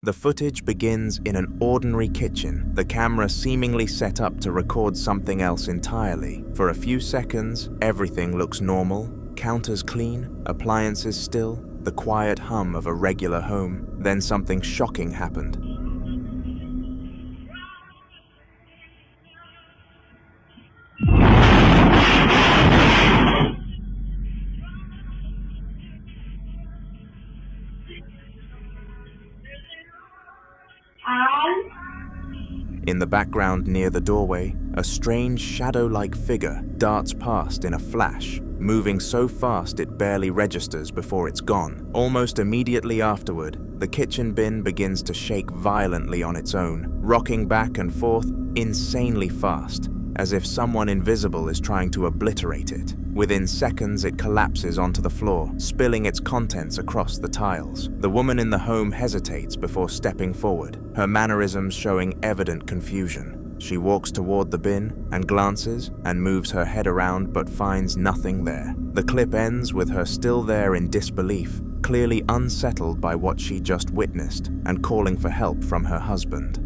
The footage begins in an ordinary kitchen, the camera seemingly set up to record something else entirely. For a few seconds, everything looks normal, counters clean, appliances still, the quiet hum of a regular home. Then something shocking happened. In the background near the doorway, a strange shadow-like figure darts past in a flash, moving so fast it barely registers before it's gone. Almost immediately afterward, the kitchen bin begins to shake violently on its own, rocking back and forth insanely fast, as if someone invisible is trying to obliterate it. Within seconds, it collapses onto the floor, spilling its contents across the tiles. The woman in the home hesitates before stepping forward, her mannerisms showing evident confusion. She walks toward the bin and glances and moves her head around but finds nothing there. The clip ends with her still there in disbelief, clearly unsettled by what she just witnessed and calling for help from her husband.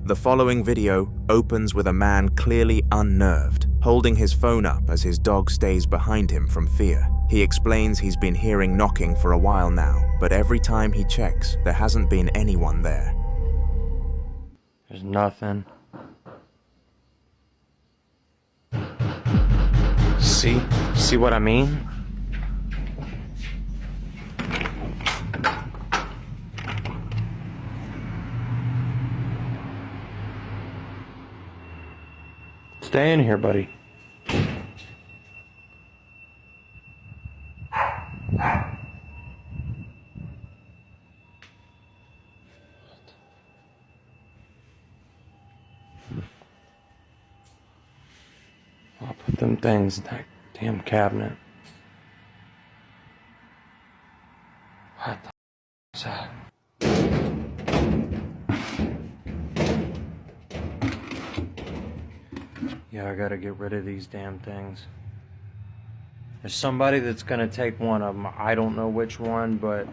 The following video opens with a man clearly unnerved, holding his phone up as his dog stays behind him from fear. He explains he's been hearing knocking for a while now, but every time he checks, there hasn't been anyone there. There's nothing. See what I mean? Stay in here, buddy. I'll put them things in that damn cabinet. What the f is that? Yeah, I gotta get rid of these damn things. There's somebody that's gonna take one of them. I don't know which one, but...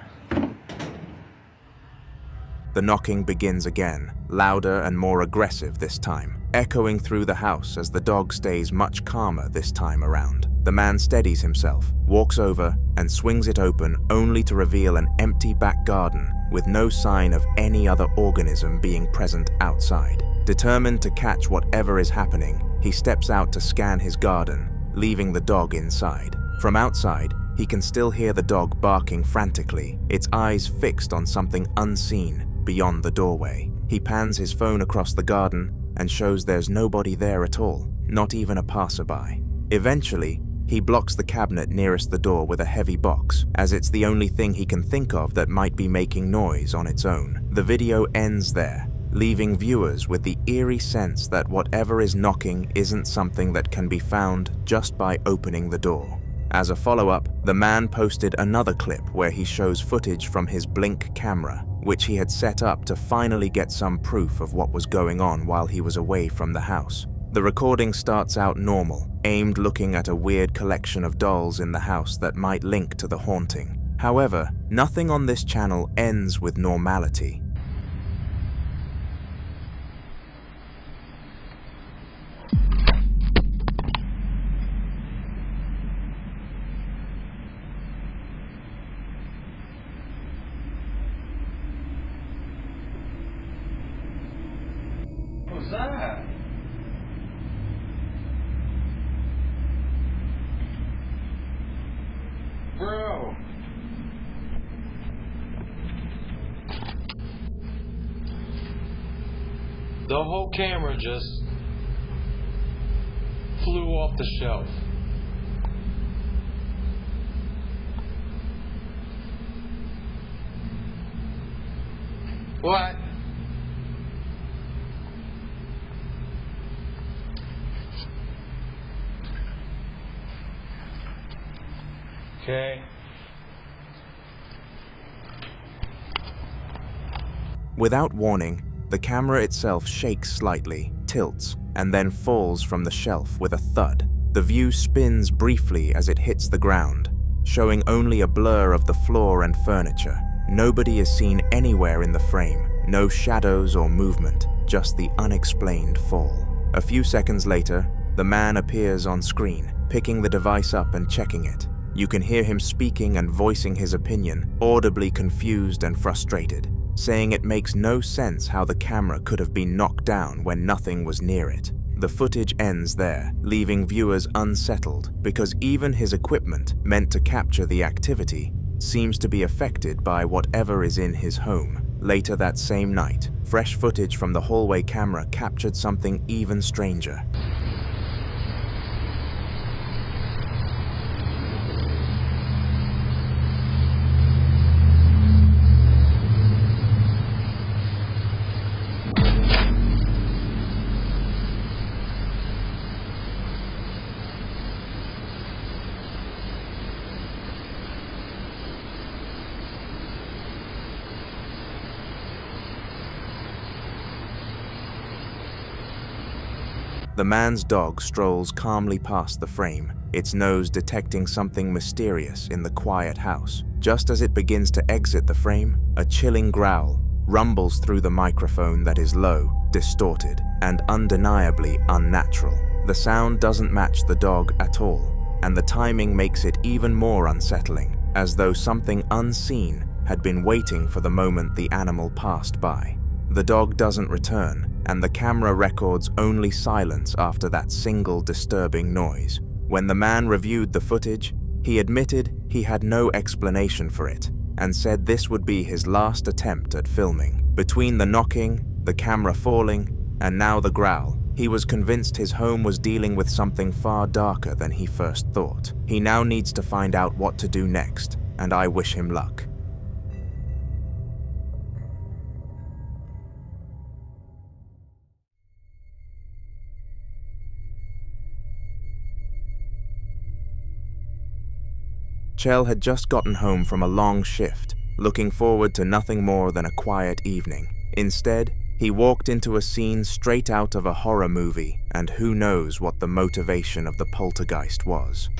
The knocking begins again, louder and more aggressive this time, echoing through the house as the dog stays much calmer this time around. The man steadies himself, walks over, and swings it open only to reveal an empty back garden with no sign of any other organism being present outside. Determined to catch whatever is happening, he steps out to scan his garden, leaving the dog inside. From outside, he can still hear the dog barking frantically, its eyes fixed on something unseen beyond the doorway. He pans his phone across the garden and shows there's nobody there at all, not even a passerby. Eventually, he blocks the cabinet nearest the door with a heavy box, as it's the only thing he can think of that might be making noise on its own. The video ends there, leaving viewers with the eerie sense that whatever is knocking isn't something that can be found just by opening the door. As a follow-up, the man posted another clip where he shows footage from his Blink camera, which he had set up to finally get some proof of what was going on while he was away from the house. The recording starts out normal, aimed looking at a weird collection of dolls in the house that might link to the haunting. However, nothing on this channel ends with normality. What was that? Bro. The whole camera just flew off the shelf. What? Okay. Without warning, The camera itself shakes slightly, tilts, and then falls from the shelf with a thud. The view spins briefly as it hits the ground, showing only a blur of the floor and furniture. Nobody is seen anywhere in the frame, no shadows or movement, just the unexplained fall. A few seconds later, the man appears on screen, picking the device up and checking it. You can hear him speaking and voicing his opinion, audibly confused and frustrated, saying it makes no sense how the camera could have been knocked down when nothing was near it. The footage ends there, leaving viewers unsettled because even his equipment, meant to capture the activity, seems to be affected by whatever is in his home. Later that same night, fresh footage from the hallway camera captured something even stranger. The man's dog strolls calmly past the frame, its nose detecting something mysterious in the quiet house. Just as it begins to exit the frame, a chilling growl rumbles through the microphone that is low, distorted, and undeniably unnatural. The sound doesn't match the dog at all, and the timing makes it even more unsettling, as though something unseen had been waiting for the moment the animal passed by. The dog doesn't return, and the camera records only silence after that single disturbing noise. When the man reviewed the footage, he admitted he had no explanation for it, and said this would be his last attempt at filming. Between the knocking, the camera falling, and now the growl, he was convinced his home was dealing with something far darker than he first thought. He now needs to find out what to do next, and I wish him luck. Chell had just gotten home from a long shift, looking forward to nothing more than a quiet evening. Instead, he walked into a scene straight out of a horror movie, and who knows what the motivation of the poltergeist was.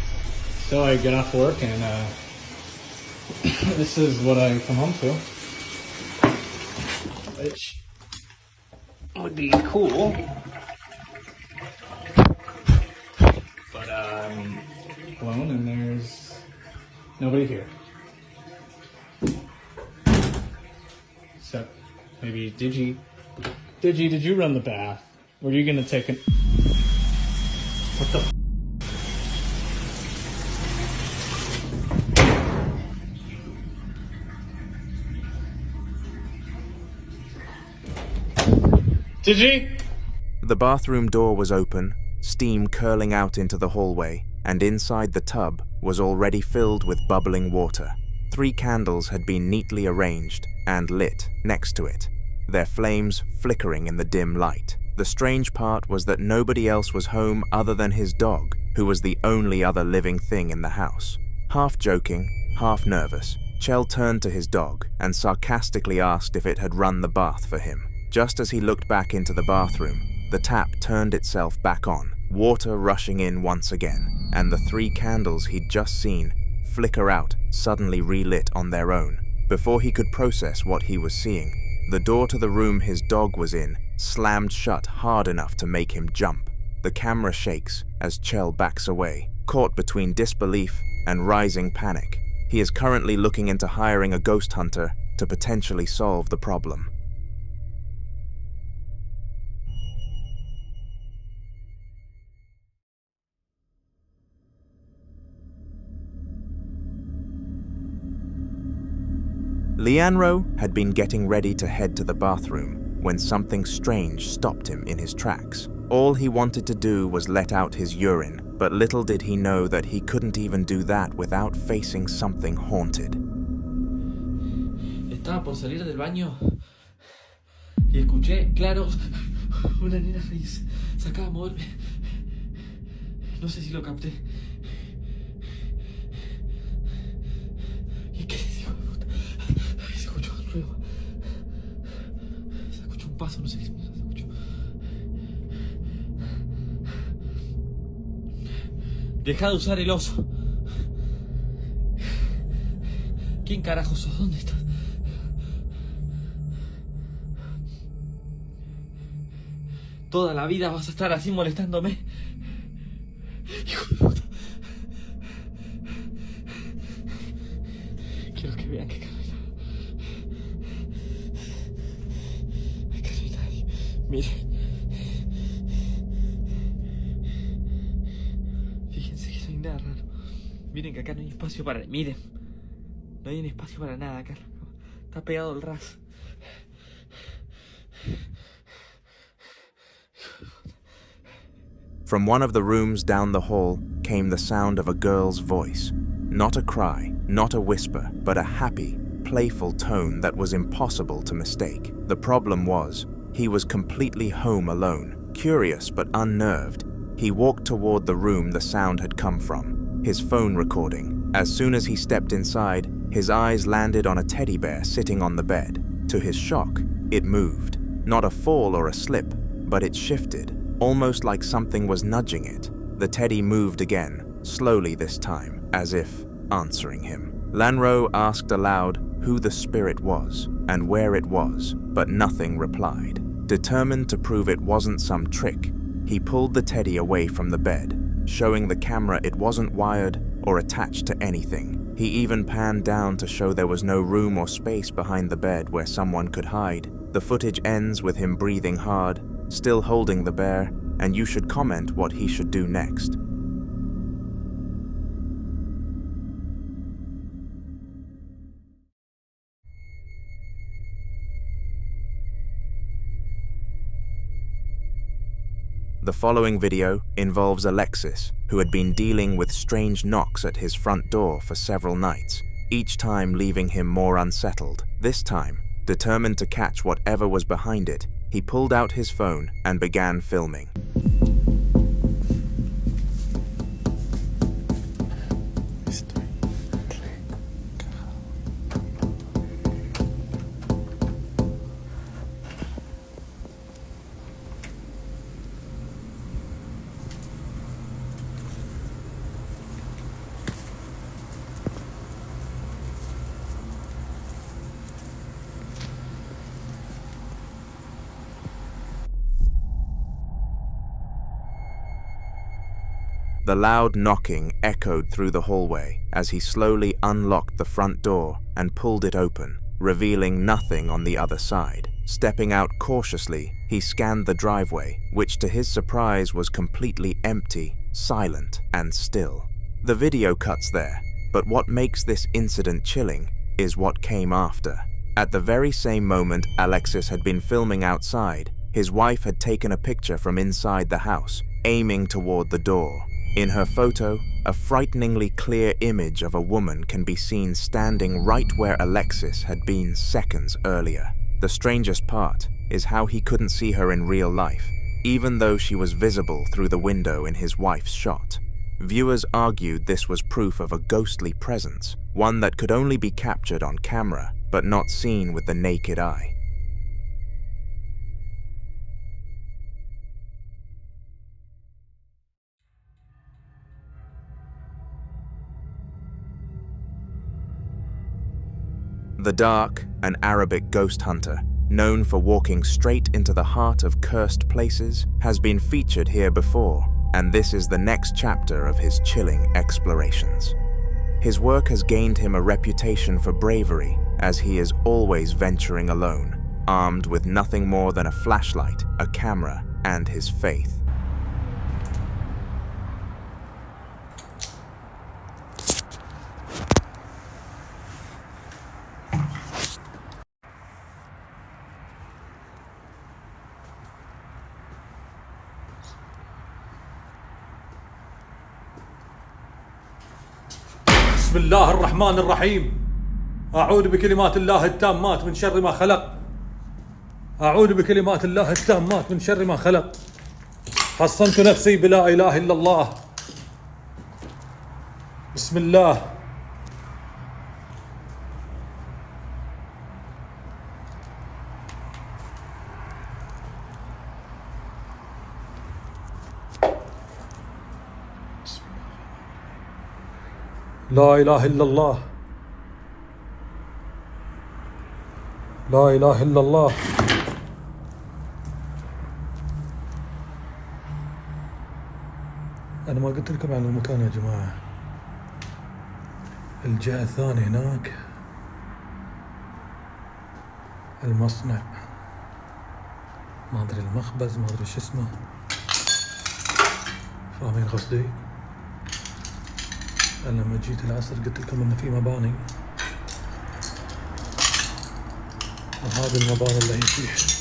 So I get off work and this is what I come home to. Which would be cool. But I'm alone and there's nobody here. Except maybe Did you run the bath? Were you gonna take it? What the Digi? The bathroom door was open, steam curling out into the hallway, and inside the tub was already filled with bubbling water. 3 candles had been neatly arranged and lit next to it, their flames flickering in the dim light. The strange part was that nobody else was home other than his dog, who was the only other living thing in the house. Half joking, half nervous, Chell turned to his dog and sarcastically asked if it had run the bath for him. Just as he looked back into the bathroom, the tap turned itself back on, water rushing in once again, and the 3 candles he'd just seen flicker out suddenly relit on their own. Before he could process what he was seeing, the door to the room his dog was in slammed shut hard enough to make him jump. The camera shakes as Chell backs away, caught between disbelief and rising panic. He is currently looking into hiring a ghost hunter to potentially solve the problem. Leandro had been getting ready to head to the bathroom when something strange stopped him in his tracks. All he wanted to do was let out his urine, but little did he know that he couldn't even do that without facing something haunted. Estaba por salir del baño y escuché, claro, una nena se acaba de moverme. No sé si lo capté. ¿Y qué es, hijo de puta? Se escuchó un ruido. Se escuchó un paso, no sé qué se escuchó. Deja de usar el oso. ¿Quién carajo sos? ¿Dónde estás? Toda la vida vas a estar así molestándome. Hijo de puta. Quiero que vean que acá no hay nada. Acá no hay nadie. Miren. Fíjense que no hay nada raro. Miren que acá no hay espacio para... Miren. No hay un espacio para nada acá. Está pegado el ras. From one of the rooms down the hall came the sound of a girl's voice. Not a cry, not a whisper, but a happy, playful tone that was impossible to mistake. The problem was, he was completely home alone. Curious but unnerved, he walked toward the room the sound had come from, his phone recording. As soon as he stepped inside, his eyes landed on a teddy bear sitting on the bed. To his shock, it moved. Not a fall or a slip, but it shifted, almost like something was nudging it. The teddy moved again, slowly this time, as if answering him. Lanro asked aloud who the spirit was and where it was, but nothing replied. Determined to prove it wasn't some trick, he pulled the teddy away from the bed, showing the camera it wasn't wired or attached to anything. He even panned down to show there was no room or space behind the bed where someone could hide. The footage ends with him breathing hard, still holding the bear, and you should comment what he should do next. The following video involves Alexis, who had been dealing with strange knocks at his front door for several nights, each time leaving him more unsettled. This time, determined to catch whatever was behind it, he pulled out his phone and began filming. The loud knocking echoed through the hallway as he slowly unlocked the front door and pulled it open, revealing nothing on the other side. Stepping out cautiously, he scanned the driveway, which to his surprise was completely empty, silent, and still. The video cuts there, but what makes this incident chilling is what came after. At the very same moment Alexis had been filming outside, his wife had taken a picture from inside the house, aiming toward the door. In her photo, a frighteningly clear image of a woman can be seen standing right where Alexis had been seconds earlier. The strangest part is how he couldn't see her in real life, even though she was visible through the window in his wife's shot. Viewers argued this was proof of a ghostly presence, one that could only be captured on camera, but not seen with the naked eye. The Dark, an Arabic ghost hunter, known for walking straight into the heart of cursed places, has been featured here before, and this is the next chapter of his chilling explorations. His work has gained him a reputation for bravery, as he is always venturing alone, armed with nothing more than a flashlight, a camera, and his faith. بسم الله الرحمن الرحيم. أعوذ بكلمات الله التامات من شر ما خلق. أعوذ بكلمات الله التامات من شر ما خلق. حصنت نفسي بلا إله إلا الله. بسم الله. لا إله إلا الله. لا إله إلا الله. أنا ما قلت لكم عن المكان يا جماعة. الجهة الثانية هناك المصنع، ما أدري المخبز، ما أدري شو اسمه، فاهمين قصدي؟ أنا لما جيت العصر قلت لكم إن في مباني، وهذه المباني اللي هي فيه.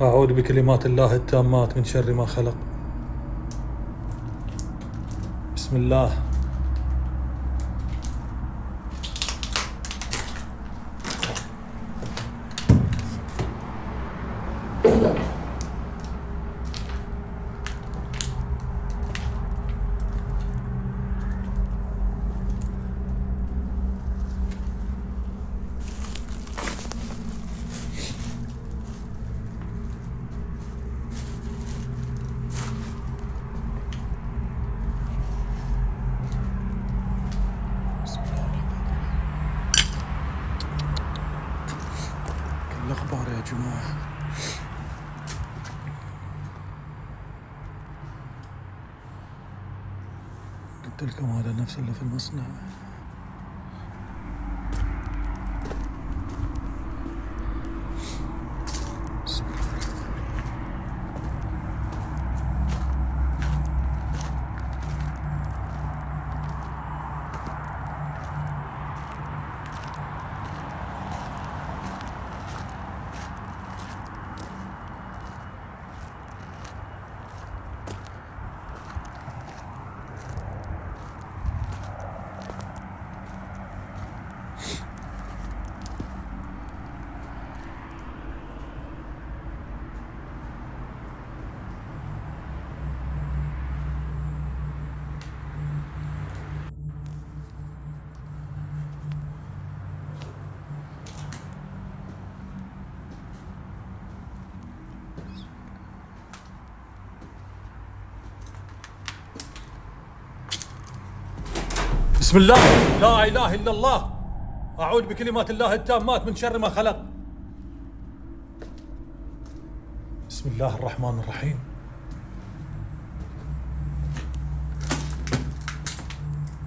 أعوذ بكلمات الله التامات من شر ما خلق. بسم الله. الأخبار يا جماعة. قلت لكم هذا نفس اللي في المصنع. بسم الله. لا إله إلا الله. أعوذ بكلمات الله التامات من شر ما خلق. بسم الله الرحمن الرحيم.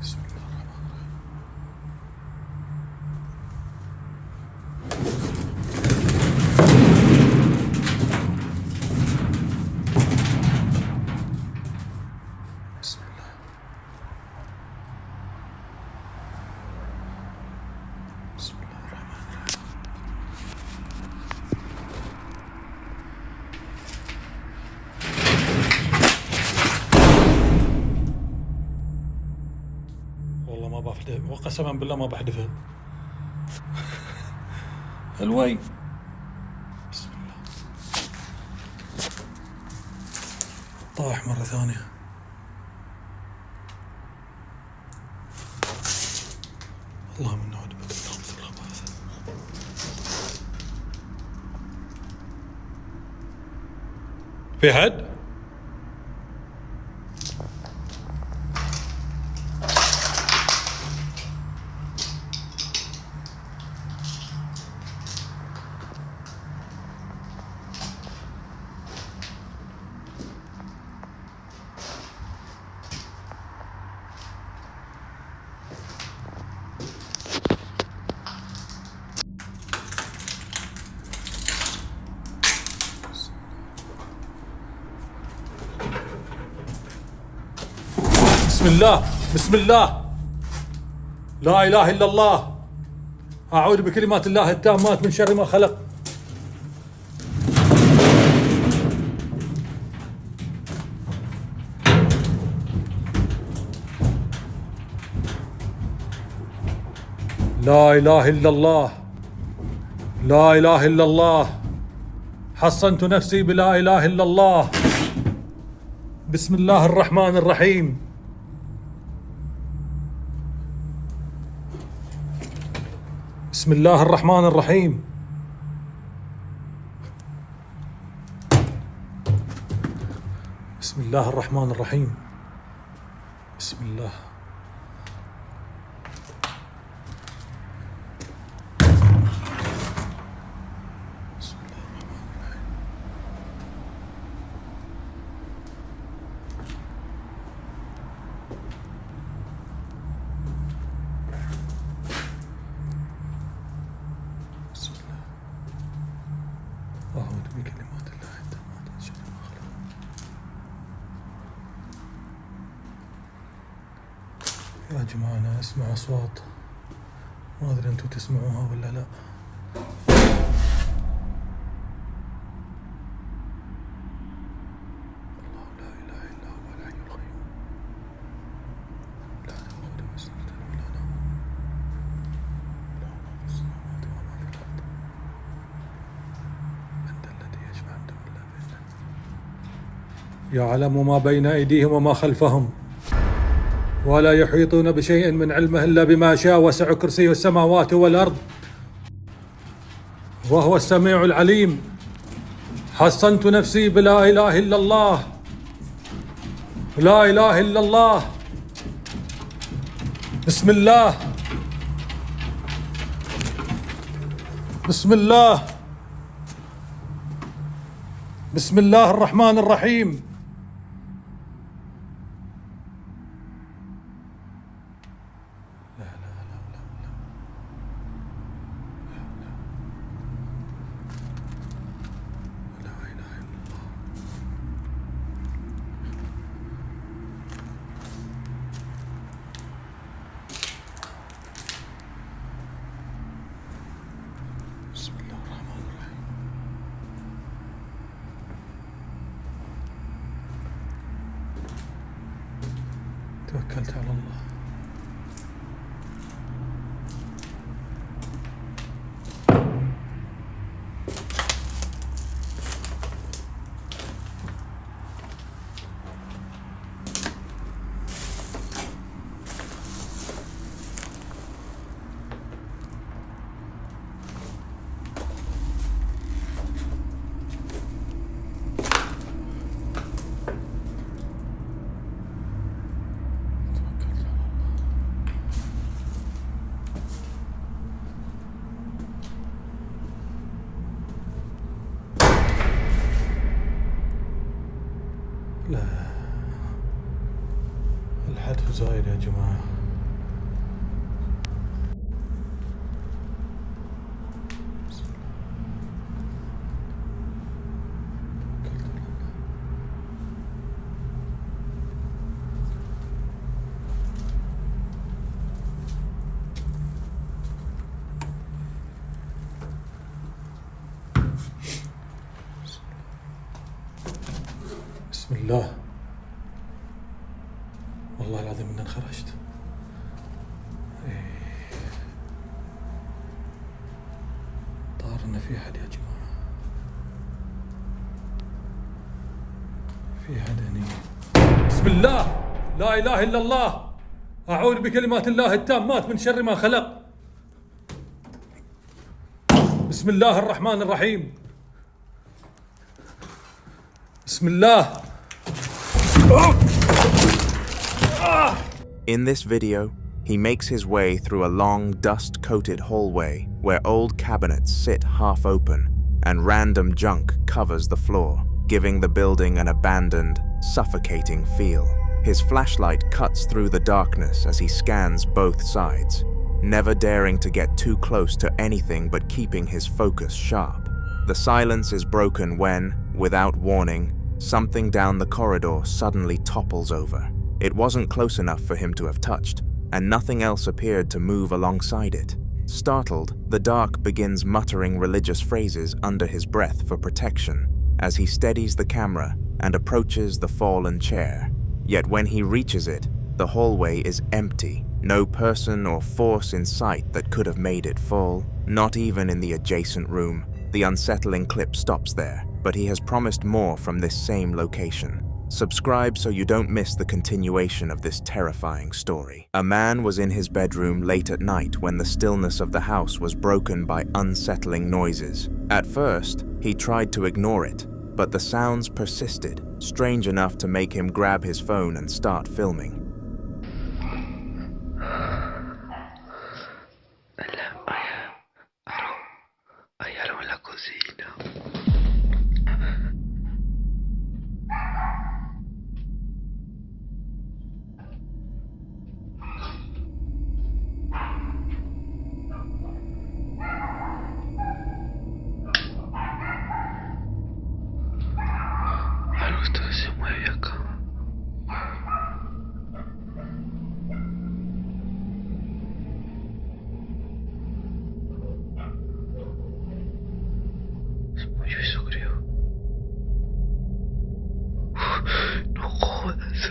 بسم الله الرحمن الرحيم. بسم الله. بسم الله الرحمن الرحيم. والله ما بحذف، وقسما بالله ما بحذفها. الوي. بسم الله. طايح مرة ثانية. اللهم إنا نعوذ بك من الخبث والخبائث. في حد؟ بسم الله بسم الله لا إله إلا الله أعوذ بكلمات الله التامات من شر ما خلق. لا إله إلا الله لا إله إلا الله حصنت نفسي بلا إله إلا الله. بسم الله الرحمن الرحيم. بسم الله الرحمن الرحيم. بسم الله الرحمن الرحيم. بسم الله. أعوذ بكلمات الله التامات من شر ما خلق. يا جماعة أنا أسمع أصوات ما أدري أنتم تسمعوها ولا لا. الله لا إله إلا هو الحي القيوم لا تأخذه سنة ولا نوم له ما في السماوات وما في الأرض الذي يشفع عنده إلا بإذنه يعلم ما بين أيديهم وما خلفهم ولا يحيطون بشيء من علمه إلا بما شاء وسع كرسيه السماوات والأرض وهو السميع العليم. حصنت نفسي بلا إله إلا الله لا إله إلا الله. بسم الله بسم الله بسم الله الرحمن الرحيم. بسم الله الرحمن الرحيم. توكلت على الله. لا الحدث زايد يا جماعة. بسم الله. توكلت على الله. بسم الله. والله العظيم إني انخرجت. طار إن في أحد يا جماعة. في أحد هني. بسم الله لا إله إلا الله أعوذ بكلمات الله التامات من شر ما خلق. بسم الله الرحمن الرحيم. بسم الله. In this video, he makes his way through a long, dust-coated hallway where old cabinets sit half open and random junk covers the floor, giving the building an abandoned, suffocating feel. His flashlight cuts through the darkness as he scans both sides, never daring to get too close to anything but keeping his focus sharp. The silence is broken when, without warning, something down the corridor suddenly topples over. It wasn't close enough for him to have touched, and nothing else appeared to move alongside it. Startled, the Dark begins muttering religious phrases under his breath for protection as he steadies the camera and approaches the fallen chair. Yet when he reaches it, the hallway is empty. No person or force in sight that could have made it fall, not even in the adjacent room. The unsettling clip stops there, but he has promised more from this same location. Subscribe so you don't miss the continuation of this terrifying story. A man was in his bedroom late at night when the stillness of the house was broken by unsettling noises. At first, he tried to ignore it, but the sounds persisted, strange enough to make him grab his phone and start filming. Hay algo en la cocina. Algo se mueve acá. Yo eso creo. No jodas.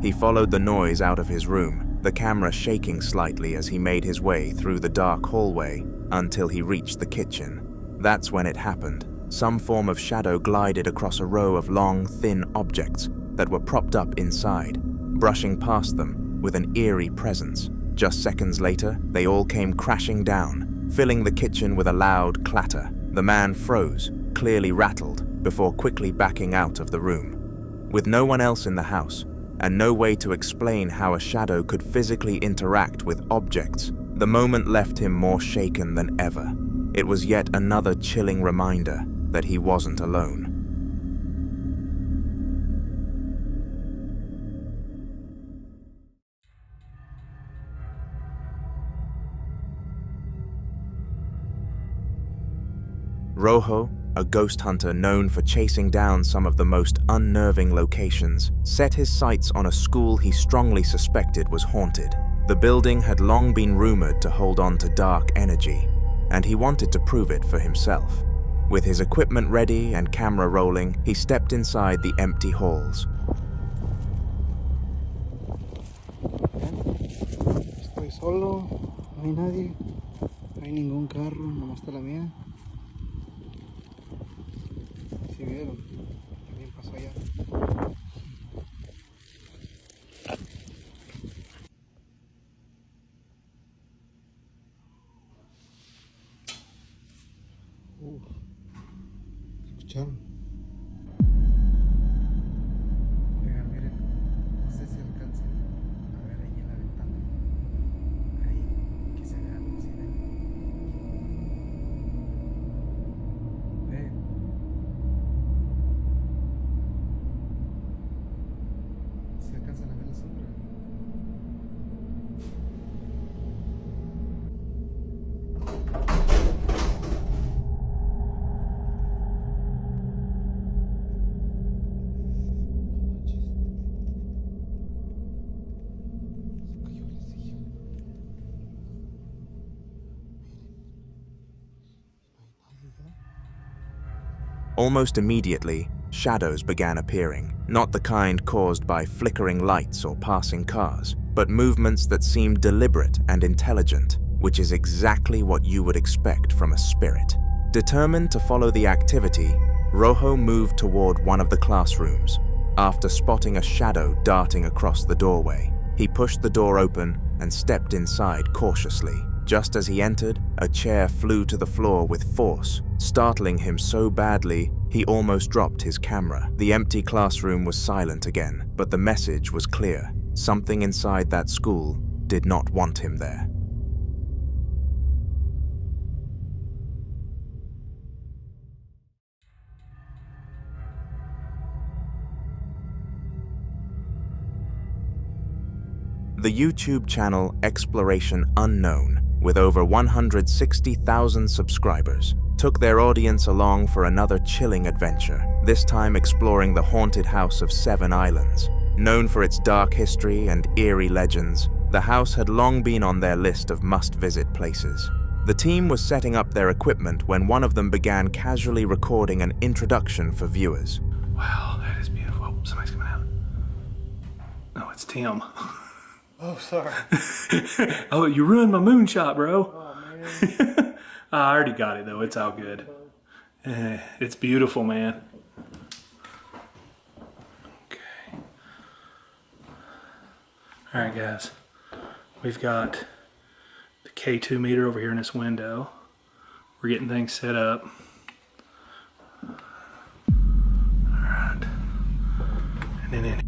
He followed the noise out of his room, the camera shaking slightly as he made his way through the dark hallway until he reached the kitchen. That's when it happened. Some form of shadow glided across a row of long, thin objects that were propped up inside, brushing past them with an eerie presence. Just seconds later, they all came crashing down, filling the kitchen with a loud clatter. The man froze, clearly rattled, before quickly backing out of the room. With no one else in the house, and no way to explain how a shadow could physically interact with objects, the moment left him more shaken than ever. It was yet another chilling reminder that he wasn't alone. Rojo, a ghost hunter known for chasing down some of the most unnerving locations, set his sights on a school he strongly suspected was haunted. The building had long been rumored to hold on to dark energy, and he wanted to prove it for himself. With his equipment ready and camera rolling, he stepped inside the empty halls. Estoy solo, no hay nadie, no hay ningún carro, nomás está la mía. Si vieron, alguien pasó allá. ¿Escucharon? Oigan, miren, no sé si alcancen a ver ahí en la ventana. Ahí, que se vea algo así. Ven. ¿Se alcanzan a ver la sombra? Almost immediately, shadows began appearing, not the kind caused by flickering lights or passing cars, but movements that seemed deliberate and intelligent, which is exactly what you would expect from a spirit. Determined to follow the activity, Rojo moved toward one of the classrooms. After spotting a shadow darting across the doorway, he pushed the door open and stepped inside cautiously. Just as he entered, a chair flew to the floor with force, startling him so badly he almost dropped his camera. The empty classroom was silent again, but the message was clear. Something inside that school did not want him there. The YouTube channel Exploration Unknown, with over 160,000 subscribers, took their audience along for another chilling adventure. this time exploring the haunted house of 7 Islands. Known for its dark history and eerie legends, the house had long been on their list of must-visit places. The team was setting up their equipment when one of them began casually recording an introduction for viewers. Wow, that is beautiful. Oh, somebody's coming out. No, it's Tim. Oh, sorry. Oh, you ruined my moonshot, bro. Oh, man. I already got it, though. It's all good. It's beautiful, man. Okay. All right, guys. We've got the K2 meter over here in this window. We're getting things set up. All right. And then in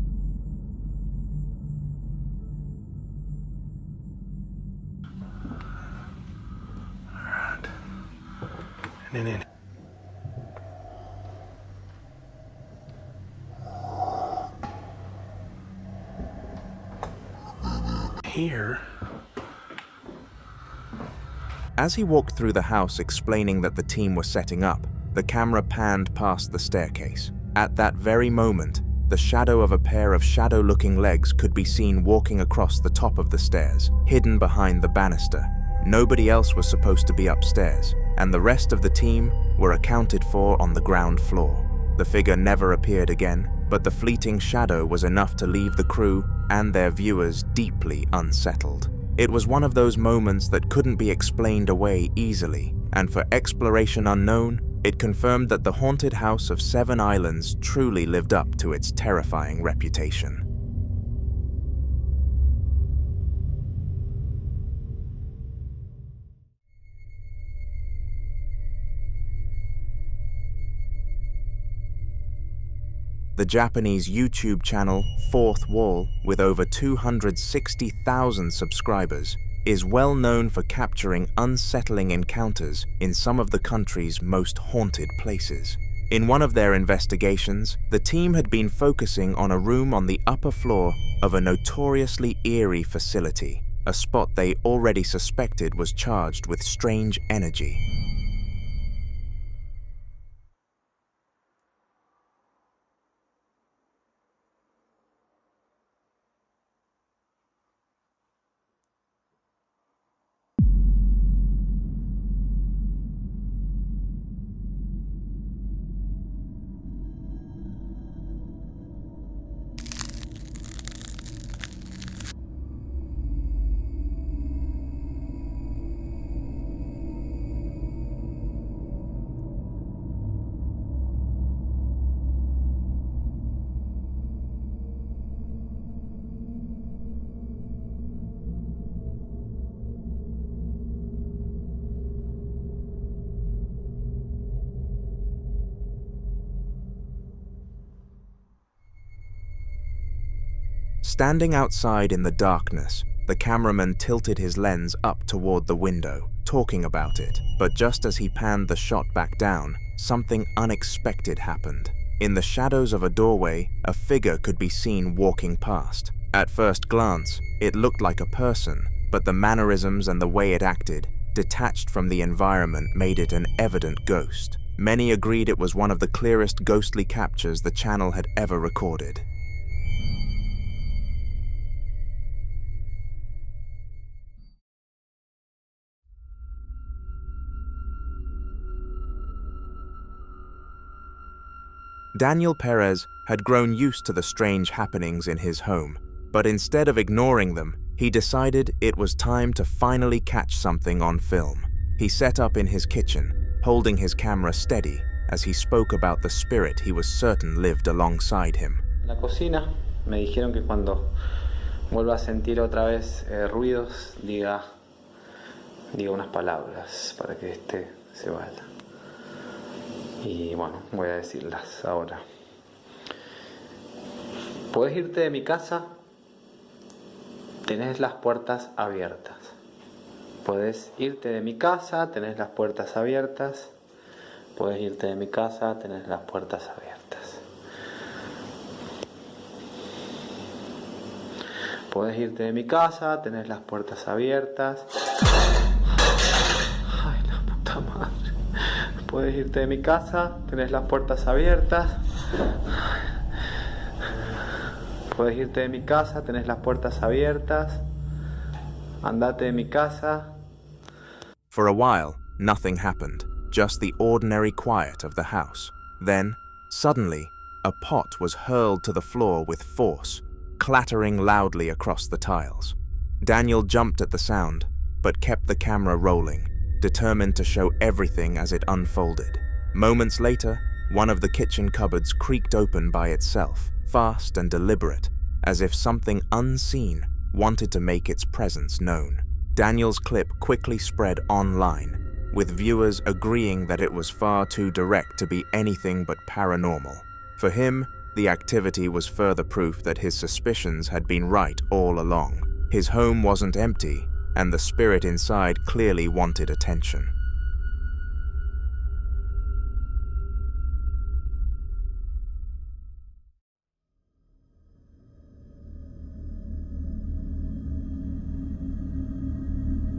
and then here. As he walked through the house explaining that the team was setting up, the camera panned past the staircase. At that very moment, the shadow of a pair of shadow-looking legs could be seen walking across the top of the stairs, hidden behind the banister. Nobody else was supposed to be upstairs, and the rest of the team were accounted for on the ground floor. The figure never appeared again, but the fleeting shadow was enough to leave the crew and their viewers deeply unsettled. It was one of those moments that couldn't be explained away easily, and for Exploration Unknown, it confirmed that the haunted house of 7 Islands truly lived up to its terrifying reputation. The Japanese YouTube channel Fourth Wall, with over 260,000 subscribers, is well known for capturing unsettling encounters in some of the country's most haunted places. In one of their investigations, the team had been focusing on a room on the upper floor of a notoriously eerie facility, a spot they already suspected was charged with strange energy. Standing outside in the darkness, the cameraman tilted his lens up toward the window, talking about it. But just as he panned the shot back down, something unexpected happened. In the shadows of a doorway, a figure could be seen walking past. At first glance, it looked like a person, but the mannerisms and the way it acted, detached from the environment, made it an evident ghost. Many agreed it was one of the clearest ghostly captures the channel had ever recorded. Daniel Perez had grown used to the strange happenings in his home, but instead of ignoring them, he decided it was time to finally catch something on film. He set up in his kitchen, holding his camera steady as he spoke about the spirit he was certain lived alongside him. En la cocina me dijeron que cuando vuelva a sentir otra vez ruidos, diga unas palabras para que se vaya. Y bueno, voy a decirlas ahora. Puedes irte de mi casa, tenés las puertas abiertas. Puedes irte de mi casa, tenés las puertas abiertas. Puedes irte de mi casa, tenés las puertas abiertas. Puedes irte de mi casa, tenés las puertas abiertas. Ay, la puta madre. Puedes irte de mi casa, tenés las puertas abiertas. Puedes irte de mi casa, tenés las puertas abiertas. Andate de mi casa. For a while, nothing happened, just the ordinary quiet of the house. Then, suddenly, a pot was hurled to the floor with force, clattering loudly across the tiles. Daniel jumped at the sound, but kept the camera rolling, determined to show everything as it unfolded. Moments later, one of the kitchen cupboards creaked open by itself, fast and deliberate, as if something unseen wanted to make its presence known. Daniel's clip quickly spread online, with viewers agreeing that it was far too direct to be anything but paranormal. For him, the activity was further proof that his suspicions had been right all along. His home wasn't empty, and the spirit inside clearly wanted attention.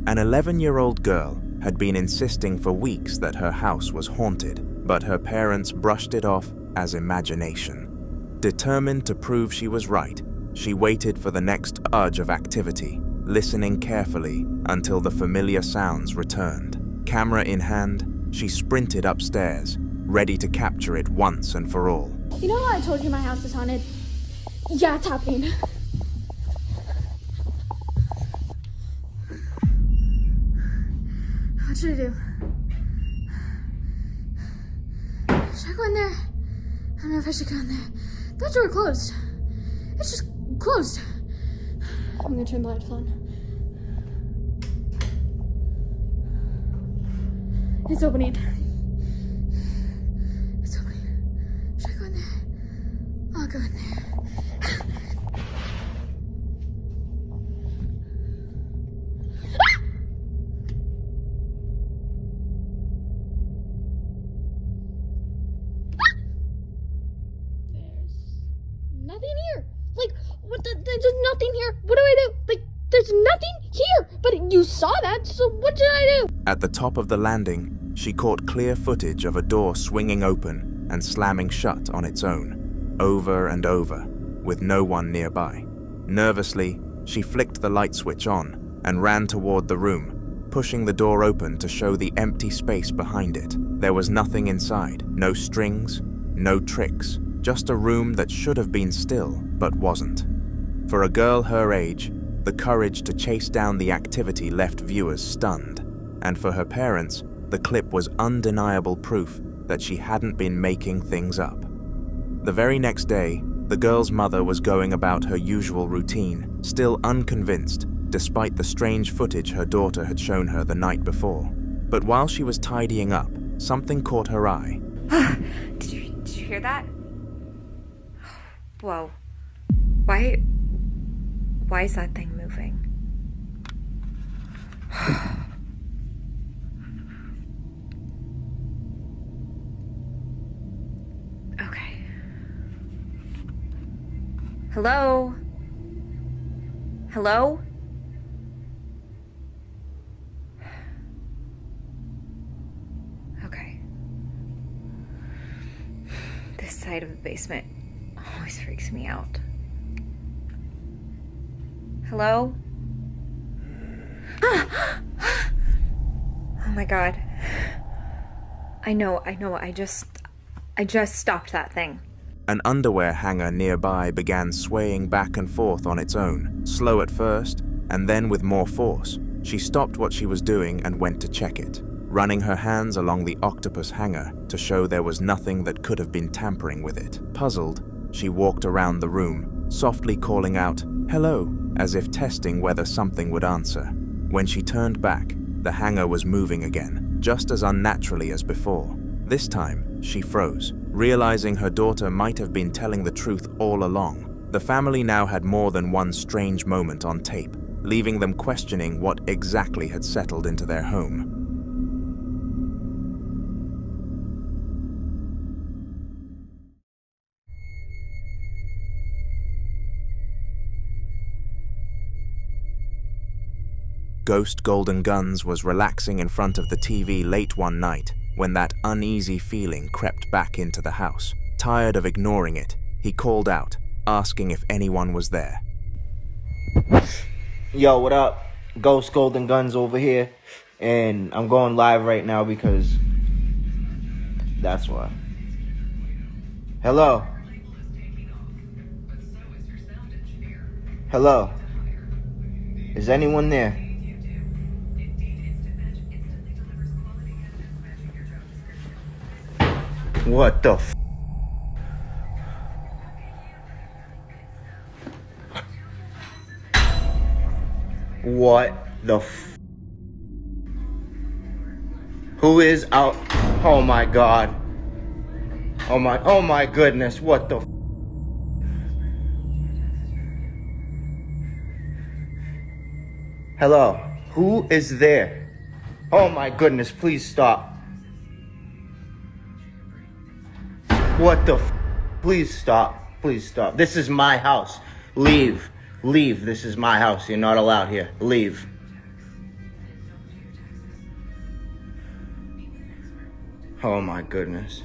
An 11-year-old girl had been insisting for weeks that her house was haunted, but her parents brushed it off as imagination. Determined to prove she was right, she waited for the next urge of activity, listening carefully until the familiar sounds returned. Camera in hand, she sprinted upstairs, ready to capture it once and for all. You know how I told you my house is haunted? Yeah, it's happening. What should I do? Should I go in there? I don't know if I should go in there. That door closed. It's just closed. I'm gonna turn the lights on. It's opening. It's opening. Should I go in there? I'll go in there. Nothing here. Like, what? There's nothing here. What do I do? Like, there's nothing here. But you saw that, so what did I do? At the top of the landing, she caught clear footage of a door swinging open and slamming shut on its own, over and over, with no one nearby. Nervously, she flicked the light switch on and ran toward the room, pushing the door open to show the empty space behind it. There was nothing inside, no strings, no tricks, just a room that should have been still, but wasn't. For a girl her age, the courage to chase down the activity left viewers stunned, and for her parents, the clip was undeniable proof that she hadn't been making things up. The very next day, the girl's mother was going about her usual routine, still unconvinced, despite the strange footage her daughter had shown her the night before. But while she was tidying up, something caught her eye. Did you hear that? Whoa. Why is that thing moving? Okay. Hello? Hello? Okay. This side of the basement always freaks me out. Hello? Oh my god. I know, I just stopped that thing. An underwear hanger nearby began swaying back and forth on its own, slow at first, and then with more force. She stopped what she was doing and went to check it, running her hands along the octopus hanger to show there was nothing that could have been tampering with it. Puzzled, she walked around the room, softly calling out, "Hello," as if testing whether something would answer. When she turned back, the hanger was moving again, just as unnaturally as before. This time, she froze, realizing her daughter might have been telling the truth all along. The family now had more than one strange moment on tape, leaving them questioning what exactly had settled into their home. Ghost Golden Guns was relaxing in front of the TV late one night when that uneasy feeling crept back into the house, Tired of ignoring it, he called out, asking if anyone was there. Yo, what up? Ghost Golden Guns over here. And I'm going live right now because that's why. Hello? Hello? Is anyone there? What the f? What the f? Who is out? Oh my god. Oh my goodness, what the f? Hello, who is there? Oh my goodness, please stop. What the f? Please stop, please stop. This is my house. Leave, leave, this is my house. You're not allowed here. Leave. Oh my goodness.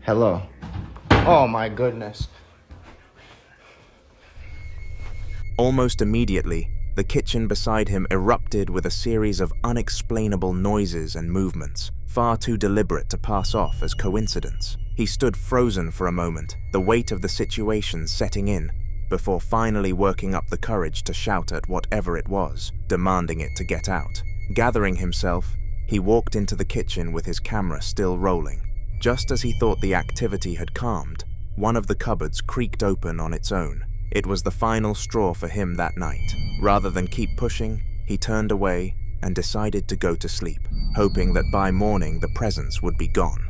Hello. Oh my goodness. Almost immediately, the kitchen beside him erupted with a series of unexplainable noises and movements, far too deliberate to pass off as coincidence. He stood frozen for a moment, the weight of the situation setting in, before finally working up the courage to shout at whatever it was, demanding it to get out. Gathering himself, he walked into the kitchen with his camera still rolling. Just as he thought the activity had calmed, one of the cupboards creaked open on its own. It was the final straw for him that night. Rather than keep pushing, he turned away and decided to go to sleep, hoping that by morning the presence would be gone.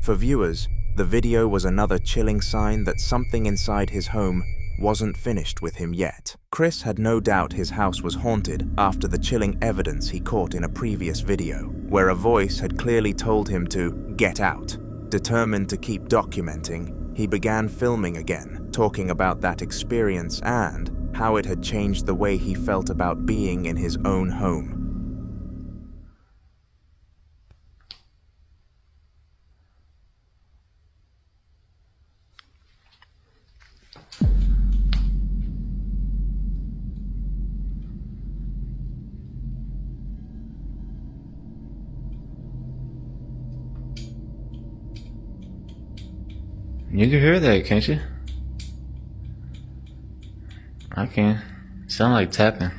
For viewers, the video was another chilling sign that something inside his home wasn't finished with him yet. Chris had no doubt his house was haunted after the chilling evidence he caught in a previous video, where a voice had clearly told him to get out. Determined to keep documenting, he began filming again, talking about that experience and how it had changed the way he felt about being in his own home. You can hear that, can't you? I can. Sound like tapping.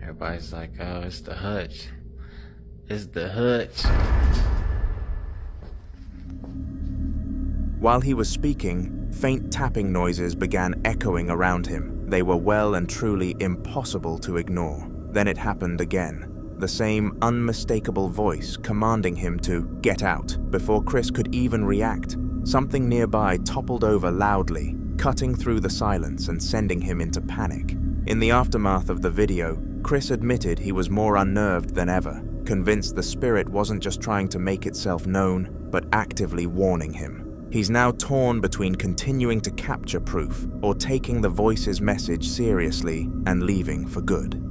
Everybody's like, oh, it's the hutch. It's the hutch. While he was speaking, faint tapping noises began echoing around him. They were well and truly impossible to ignore. Then it happened again. The same unmistakable voice commanding him to get out. Before Chris could even react, something nearby toppled over loudly, cutting through the silence and sending him into panic. In the aftermath of the video, Chris admitted he was more unnerved than ever, convinced the spirit wasn't just trying to make itself known, but actively warning him. He's now torn between continuing to capture proof or taking the voice's message seriously and leaving for good.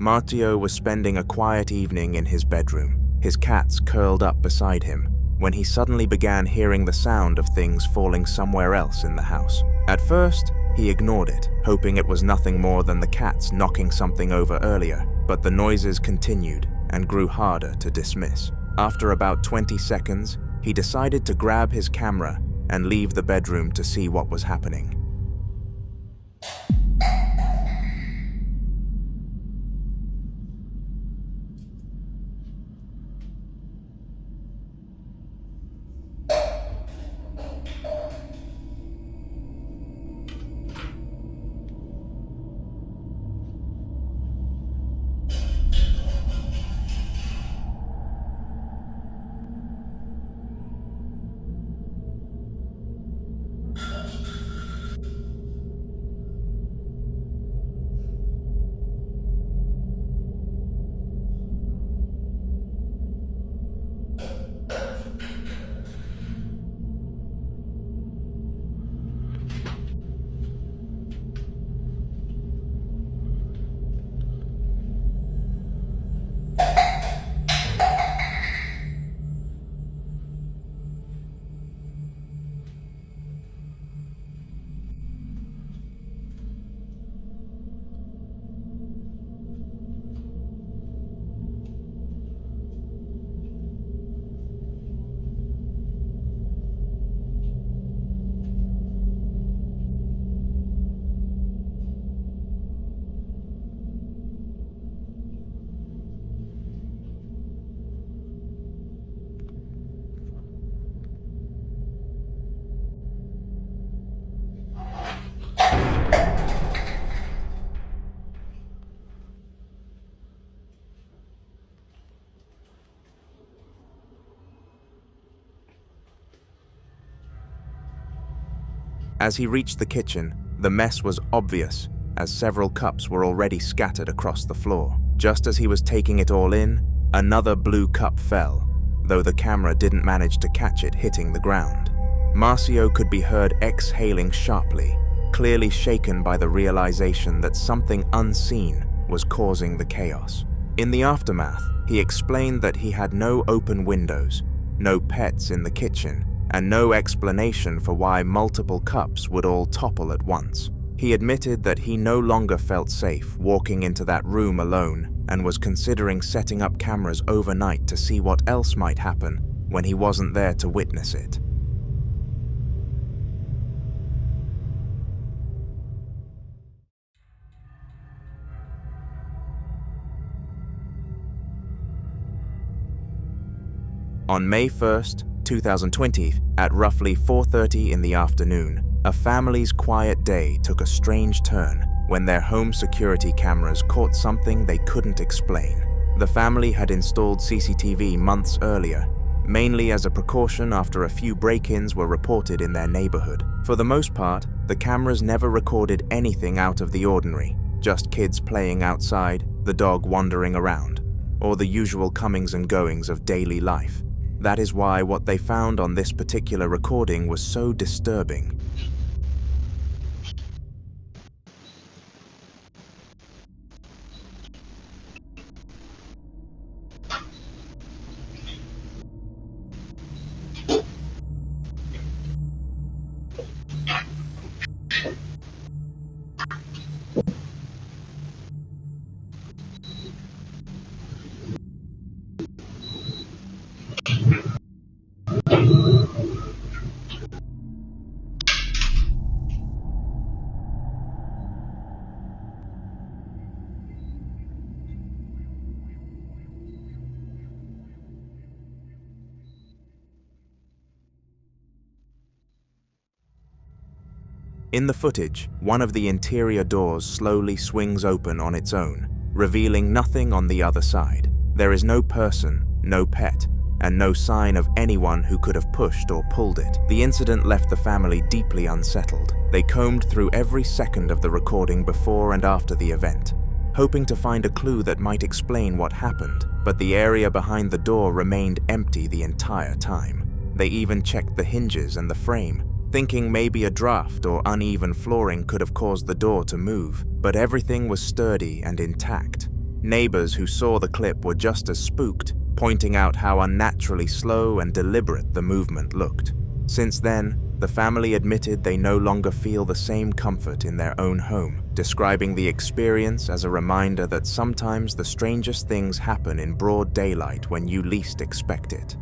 Martio was spending a quiet evening in his bedroom, his cats curled up beside him, when he suddenly began hearing the sound of things falling somewhere else in the house. At first, he ignored it, hoping it was nothing more than the cats knocking something over earlier, but the noises continued and grew harder to dismiss. After about 20 seconds, he decided to grab his camera and leave the bedroom to see what was happening. As he reached the kitchen, the mess was obvious, as several cups were already scattered across the floor. Just as he was taking it all in, another blue cup fell, though the camera didn't manage to catch it hitting the ground. Marcio could be heard exhaling sharply, clearly shaken by the realization that something unseen was causing the chaos. In the aftermath, he explained that he had no open windows, no pets in the kitchen, and no explanation for why multiple cups would all topple at once. He admitted that he no longer felt safe walking into that room alone and was considering setting up cameras overnight to see what else might happen when he wasn't there to witness it. On May 1st, 2020, at roughly 4:30 in the afternoon, a family's quiet day took a strange turn when their home security cameras caught something they couldn't explain. The family had installed CCTV months earlier, mainly as a precaution after a few break-ins were reported in their neighborhood. For the most part, the cameras never recorded anything out of the ordinary, just kids playing outside, the dog wandering around, or the usual comings and goings of daily life. That is why what they found on this particular recording was so disturbing. In the footage, one of the interior doors slowly swings open on its own, revealing nothing on the other side. There is no person, no pet, and no sign of anyone who could have pushed or pulled it. The incident left the family deeply unsettled. They combed through every second of the recording before and after the event, hoping to find a clue that might explain what happened, but the area behind the door remained empty the entire time. They even checked the hinges and the frame, thinking maybe a draft or uneven flooring could have caused the door to move, but everything was sturdy and intact. Neighbors who saw the clip were just as spooked, pointing out how unnaturally slow and deliberate the movement looked. Since then, the family admitted they no longer feel the same comfort in their own home, describing the experience as a reminder that sometimes the strangest things happen in broad daylight when you least expect it.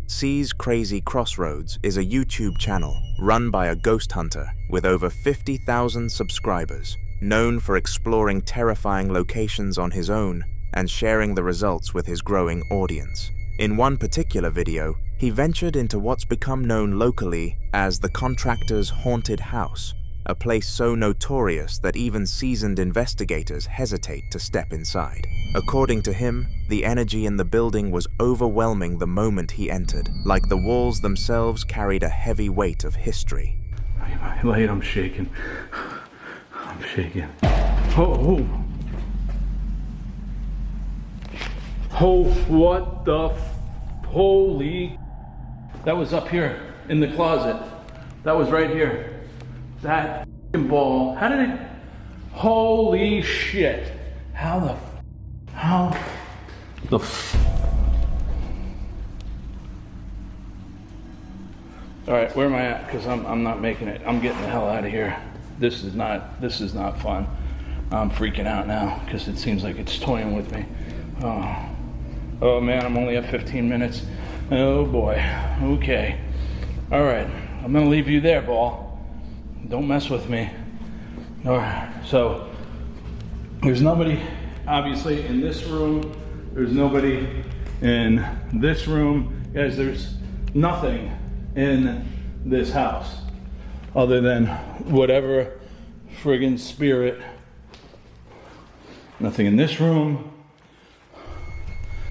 C's Crazy Crossroads is a YouTube channel run by a ghost hunter with over 50,000 subscribers, known for exploring terrifying locations on his own and sharing the results with his growing audience. In one particular video, he ventured into what's become known locally as the contractor's haunted house, a place so notorious that even seasoned investigators hesitate to step inside. According to him, the energy in the building was overwhelming the moment he entered, like the walls themselves carried a heavy weight of history. Wait, I'm shaking. I'm shaking. Oh, what the holy... That was up here in the closet. That was right here. That ball. How did it... Holy shit. How the... All right, where am I at? Because I'm not making it. I'm getting the hell out of here. This is not fun. I'm freaking out now because it seems like it's toying with me. Oh man, I'm only at 15 minutes. Oh boy. Okay. All right, I'm gonna leave you there, ball. Don't mess with me. All right. So there's nobody, obviously, in this room. There's nobody in this room. Guys, there's nothing in this house other than whatever friggin' spirit. Nothing in this room.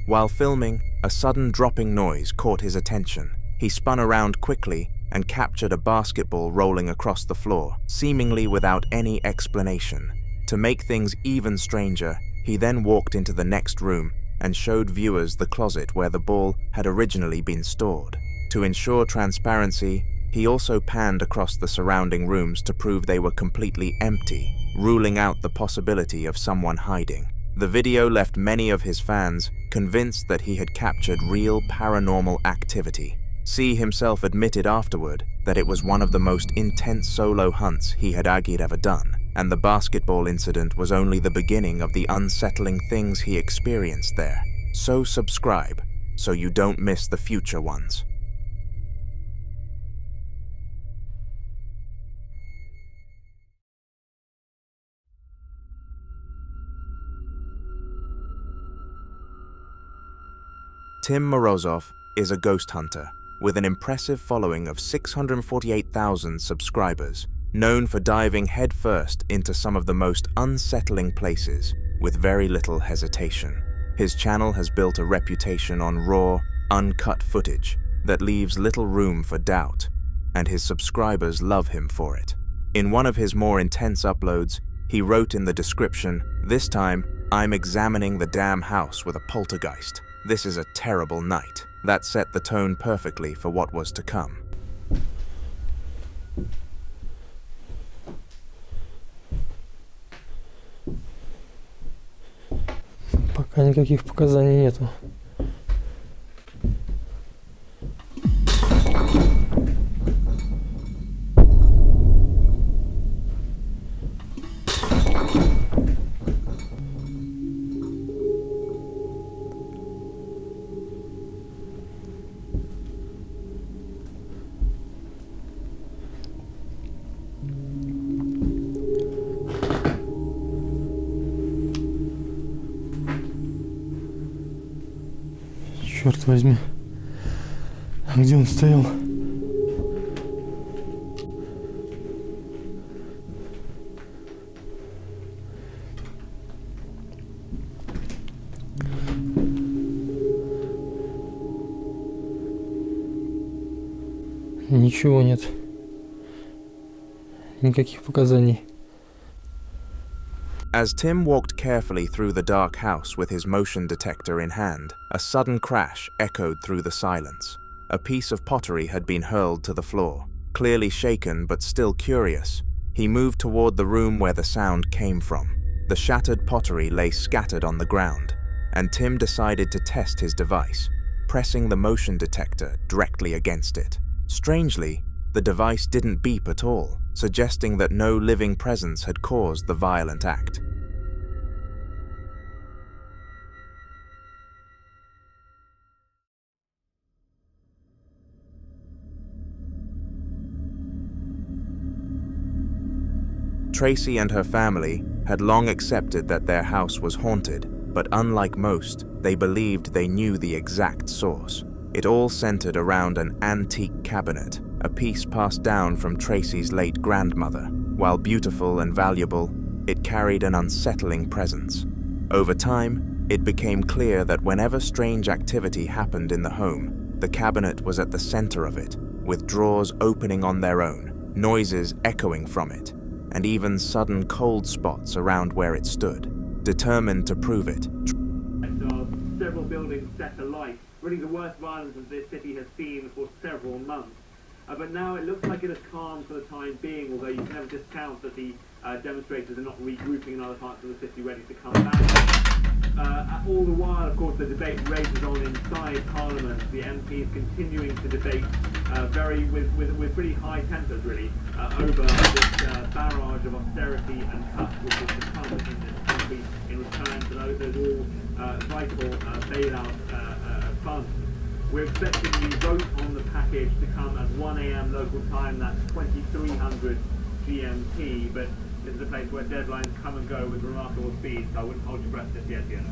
While filming, a sudden dropping noise caught his attention. He spun around quickly and captured a basketball rolling across the floor, seemingly without any explanation. To make things even stranger, he then walked into the next room and showed viewers the closet where the ball had originally been stored. To ensure transparency, he also panned across the surrounding rooms to prove they were completely empty, ruling out the possibility of someone hiding. The video left many of his fans convinced that he had captured real paranormal activity. C himself admitted afterward that it was one of the most intense solo hunts he had ever done, and the basketball incident was only the beginning of the unsettling things he experienced there. So subscribe, so you don't miss the future ones. Tim Morozov is a ghost hunter with an impressive following of 648,000 subscribers, known for diving headfirst into some of the most unsettling places with very little hesitation. His channel has built a reputation on raw, uncut footage that leaves little room for doubt, and his subscribers love him for it. In one of his more intense uploads, he wrote in the description, "This time, I'm examining the damn house with a poltergeist. This is a terrible night." That set the tone perfectly for what was to come. Пока никаких показаний нету. Черт возьми. А где он стоял? Ничего нет. Никаких показаний. As Tim walked carefully through the dark house with his motion detector in hand, a sudden crash echoed through the silence. A piece of pottery had been hurled to the floor. Clearly shaken but still curious, he moved toward the room where the sound came from. The shattered pottery lay scattered on the ground, and Tim decided to test his device, pressing the motion detector directly against it. Strangely, the device didn't beep at all, suggesting that no living presence had caused the violent act. Tracy and her family had long accepted that their house was haunted, but unlike most, they believed they knew the exact source. It all centered around an antique cabinet, a piece passed down from Tracy's late grandmother. While beautiful and valuable, it carried an unsettling presence. Over time, it became clear that whenever strange activity happened in the home, the cabinet was at the center of it, with drawers opening on their own, noises echoing from it, and even sudden cold spots around where it stood. Determined to prove it, several buildings set alight, really the worst violence that this city has seen for several months. But now it looks like it has calmed for the time being, although you can never discount that the demonstrators are not regrouping in other parts of the city ready to come back. All the while, of course, the debate rages on inside Parliament, the MPs continuing to debate with pretty high tempers, really, over this barrage of austerity and cuts which is to come in this country in return to those all vital bailout funds. We're expecting the vote on the package to come at 1 a.m. local time, that's 2300 GMT, but this is a place where deadlines come and go with remarkable speed, so I wouldn't hold your breath just yet, Fiona.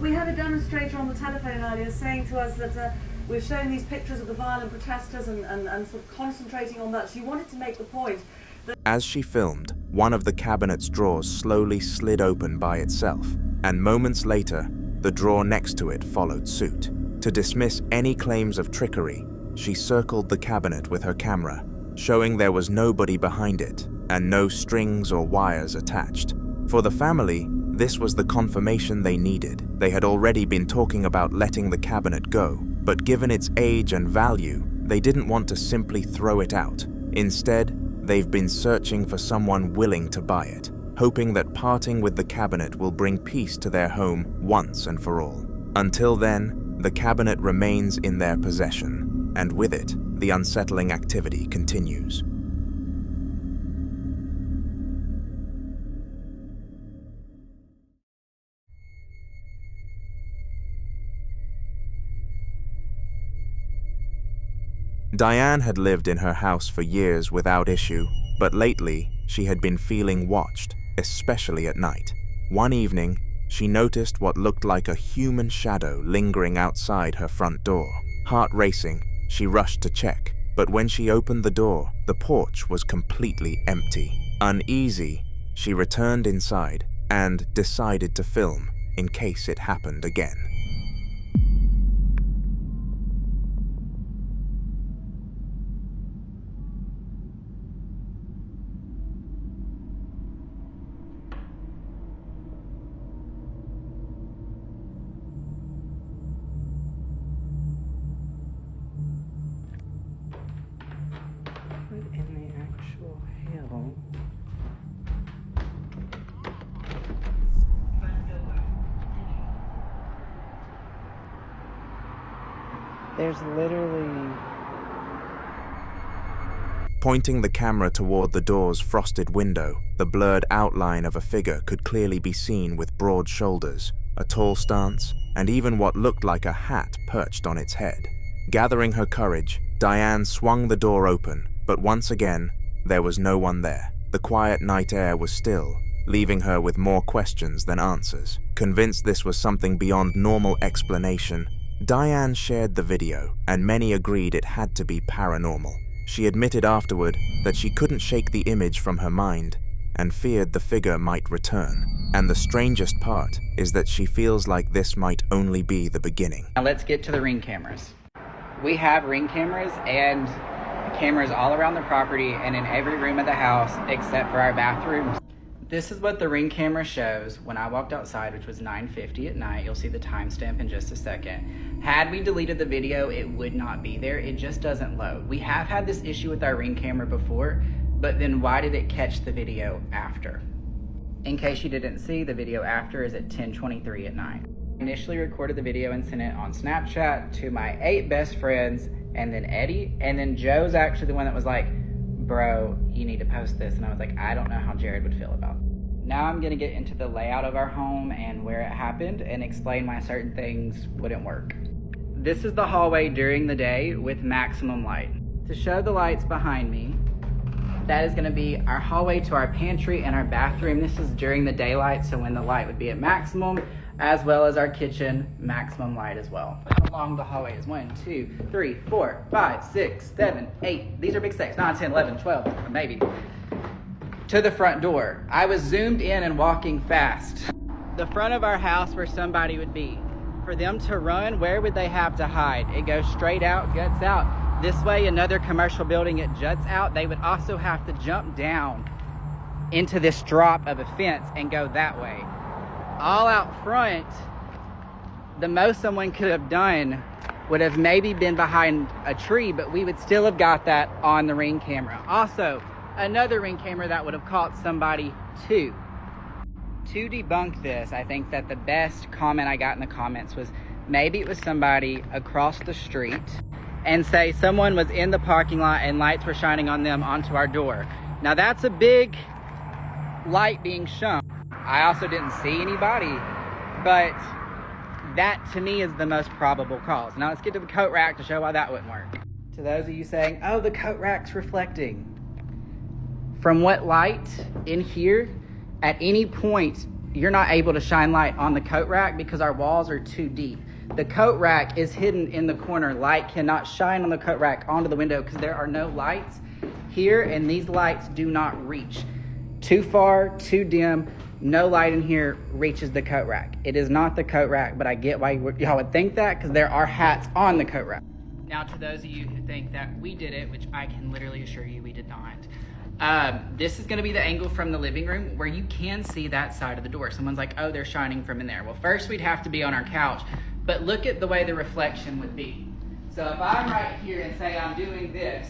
We had a demonstrator on the telephone earlier saying to us that we're showing these pictures of the violent protesters and sort of concentrating on that. She wanted to make the point that as she filmed, one of the cabinet's drawers slowly slid open by itself, and moments later, the drawer next to it followed suit. To dismiss any claims of trickery, she circled the cabinet with her camera, showing there was nobody behind it and no strings or wires attached. For the family, this was the confirmation they needed. They had already been talking about letting the cabinet go, but given its age and value, they didn't want to simply throw it out. Instead, they've been searching for someone willing to buy it, hoping that parting with the cabinet will bring peace to their home once and for all. Until then, the cabinet remains in their possession, and with it, the unsettling activity continues. Diane had lived in her house for years without issue, but lately she had been feeling watched, especially at night. One evening, she noticed what looked like a human shadow lingering outside her front door. Heart racing, she rushed to check, but when she opened the door, the porch was completely empty. Uneasy, she returned inside and decided to film in case it happened again. There's literally... Pointing the camera toward the door's frosted window, the blurred outline of a figure could clearly be seen with broad shoulders, a tall stance, and even what looked like a hat perched on its head. Gathering her courage, Diane swung the door open, but once again, there was no one there. The quiet night air was still, leaving her with more questions than answers. Convinced this was something beyond normal explanation, Diane shared the video, and many agreed it had to be paranormal. She admitted afterward that she couldn't shake the image from her mind and feared the figure might return. And the strangest part is that she feels like this might only be the beginning. Now let's get to the Ring cameras. We have Ring cameras and cameras all around the property and in every room of the house except for our bathrooms. This is what the Ring camera shows when I walked outside, which was 9:50 at night. You'll see the timestamp in just a second. Had we deleted the video, it would not be there. It just doesn't load. We have had this issue with our Ring camera before, but then why did it catch the video after? In case you didn't see, the video after is at 10:23 at night. I initially recorded the video and sent it on Snapchat to my 8 best friends, and then Eddie, and then Joe's actually the one that was like, bro, you need to post this. And I was like, I don't know how Jared would feel about it. Now I'm gonna get into the layout of our home and where it happened and explain why certain things wouldn't work. This is the hallway during the day with maximum light. To show the lights behind me, that is gonna be our hallway to our pantry and our bathroom. This is during the daylight, so when the light would be at maximum, as well as our kitchen, maximum light as well. How long the hallway is? 1, 2, 3, 4, 5, 6, 7, 8. These are big 6, 9, 10, 11, 12, maybe. To the front door. I was zoomed in and walking fast. The front of our house where somebody would be. For them to run, where would they have to hide? It goes straight out, guts out. This way, another commercial building, it juts out. They would also have to jump down into this drop of a fence and go that way. All out front, the most someone could have done would have maybe been behind a tree, but we would still have got that on the Ring camera. Also, another Ring camera that would have caught somebody too. To debunk this, I think that the best comment I got in the comments was maybe it was somebody across the street and say someone was in the parking lot and lights were shining on them onto our door. Now that's a big light being shown. I also didn't see anybody, but that to me is the most probable cause. Now let's get to the coat rack to show why that wouldn't work. To those of you saying, oh, the coat rack's reflecting. From what light in here, at any point, you're not able to shine light on the coat rack because our walls are too deep. The coat rack is hidden in the corner. Light cannot shine on the coat rack onto the window because there are no lights here, and these lights do not reach. Too far, too dim, no light in here reaches the coat rack. It is not the coat rack, but I get why y'all would think that because there are hats on the coat rack. Now to those of you who think that we did it, which I can literally assure you we did not, this is gonna be the angle from the living room where you can see that side of the door. Someone's like, oh, they're shining from in there. Well, first we'd have to be on our couch, but look at the way the reflection would be. So if I'm right here and say I'm doing this,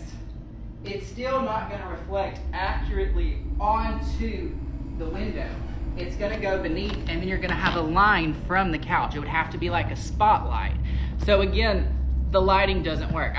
it's still not gonna reflect accurately onto the window. It's gonna go beneath, and then you're gonna have a line from the couch. It would have to be like a spotlight. So again, the lighting doesn't work.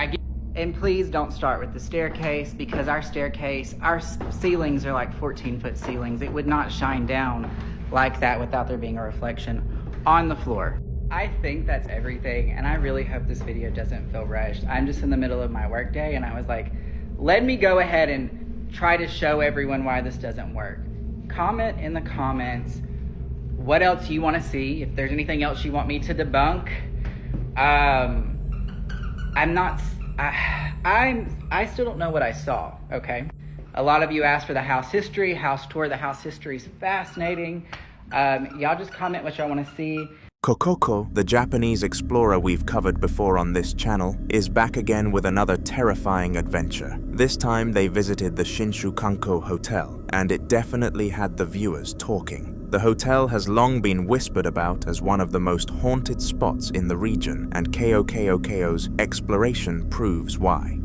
And please don't start with the staircase because our staircase, our ceilings are like 14-foot ceilings. It would not shine down like that without there being a reflection on the floor. I think that's everything, and I really hope this video doesn't feel rushed. I'm just in the middle of my workday, and I was like, let me go ahead and try to show everyone why this doesn't work. Comment in the comments what else you want to see, if there's anything else you want me to debunk. I still don't know what I saw, okay? A lot of you asked for the house history, house tour. The house history is fascinating. Y'all just comment what y'all want to see. Kokoko, the Japanese explorer we've covered before on this channel, is back again with another terrifying adventure. This time they visited the Shinshukanko Hotel, and it definitely had the viewers talking. The hotel has long been whispered about as one of the most haunted spots in the region, and KOKOKO's exploration proves why.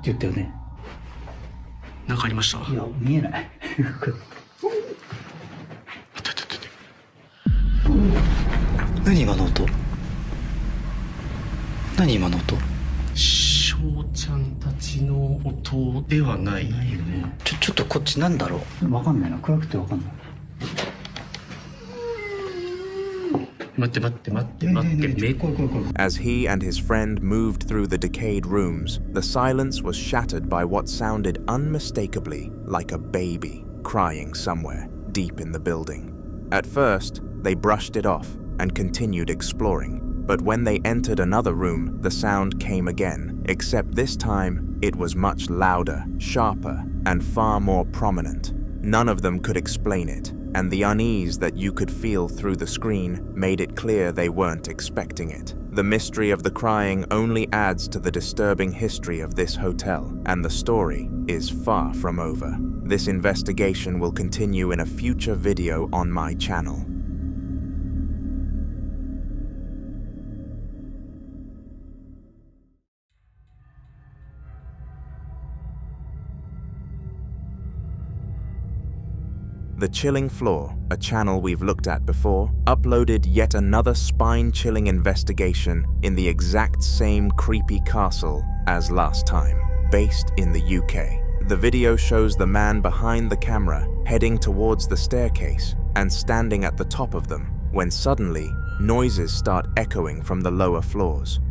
言ったよね。なんかありました？いや、見えない。何今の音？何今の音？翔ちゃんたちの音ではないよね。ちょっとこっちなんだろう。わかんないな。暗くてわかんない。As he and his friend moved through the decayed rooms, the silence was shattered by what sounded unmistakably like a baby crying somewhere deep in the building. At first, they brushed it off and continued exploring, but when they entered another room, the sound came again, except this time it was much louder, sharper, and far more prominent. None of them could explain it, and the unease that you could feel through the screen made it clear they weren't expecting it. The mystery of the crying only adds to the disturbing history of this hotel, and the story is far from over. This investigation will continue in a future video on my channel. The Chilling Floor, a channel we've looked at before, uploaded yet another spine-chilling investigation in the exact same creepy castle as last time, based in the UK. The video shows the man behind the camera heading towards the staircase and standing at the top of them, when suddenly, noises start echoing from the lower floors.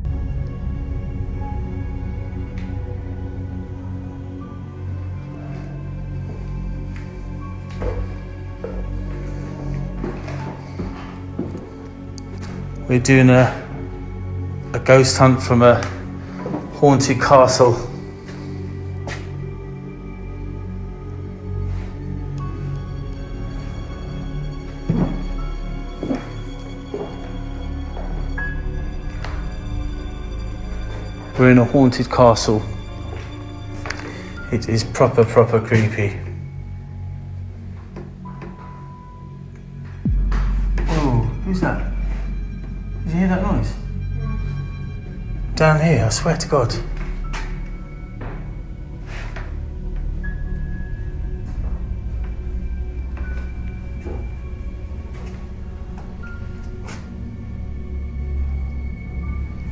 We're doing a ghost hunt from a haunted castle. We're in a haunted castle. It is proper creepy. Whoa, who's that? Did you hear that noise? Down here, I swear to God.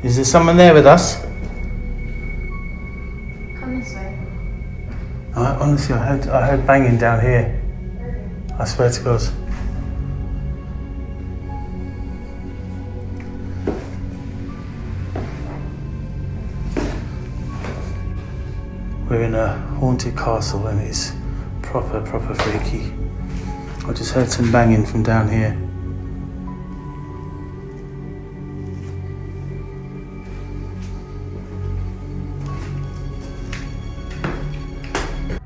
Is there someone there with us? Come this way. Honestly, I heard banging down here. I swear to God. We're in a haunted castle and it's proper freaky. I just heard some banging from down here.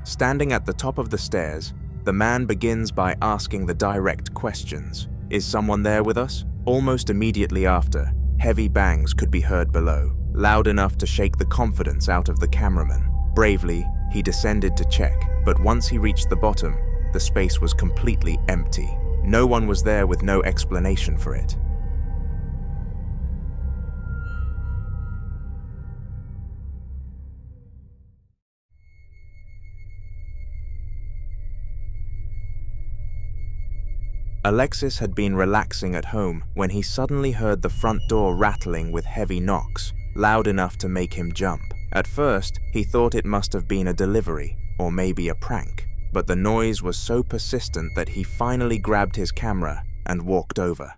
Standing at the top of the stairs, the man begins by asking the direct questions. Is someone there with us? Almost immediately after, heavy bangs could be heard below, loud enough to shake the confidence out of the cameraman. Bravely, he descended to check, but once he reached the bottom, the space was completely empty. No one was there with no explanation for it. Alexis had been relaxing at home when he suddenly heard the front door rattling with heavy knocks, loud enough to make him jump. At first, he thought it must have been a delivery, or maybe a prank, but the noise was so persistent that he finally grabbed his camera and walked over.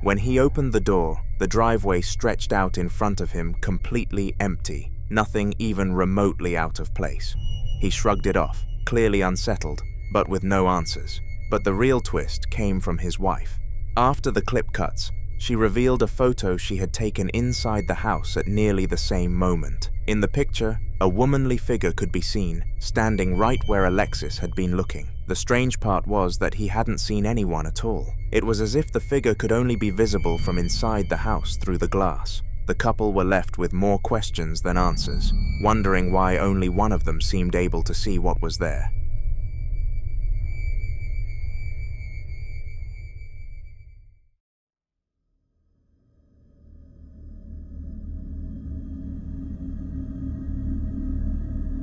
When he opened the door, the driveway stretched out in front of him completely empty, nothing even remotely out of place. He shrugged it off, clearly unsettled, but with no answers. But the real twist came from his wife. After the clip cuts, she revealed a photo she had taken inside the house at nearly the same moment. In the picture, a womanly figure could be seen, standing right where Alexis had been looking. The strange part was that he hadn't seen anyone at all. It was as if the figure could only be visible from inside the house through the glass. The couple were left with more questions than answers, wondering why only one of them seemed able to see what was there.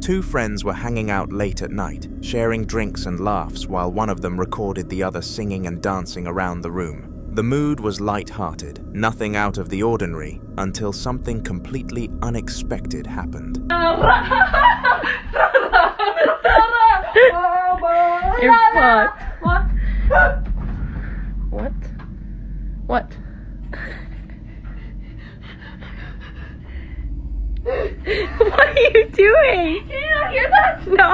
Two friends were hanging out late at night, sharing drinks and laughs while one of them recorded the other singing and dancing around the room. The mood was light-hearted, nothing out of the ordinary, until something completely unexpected happened. You're fucked. What? What? What are you doing? Did you not hear that? No.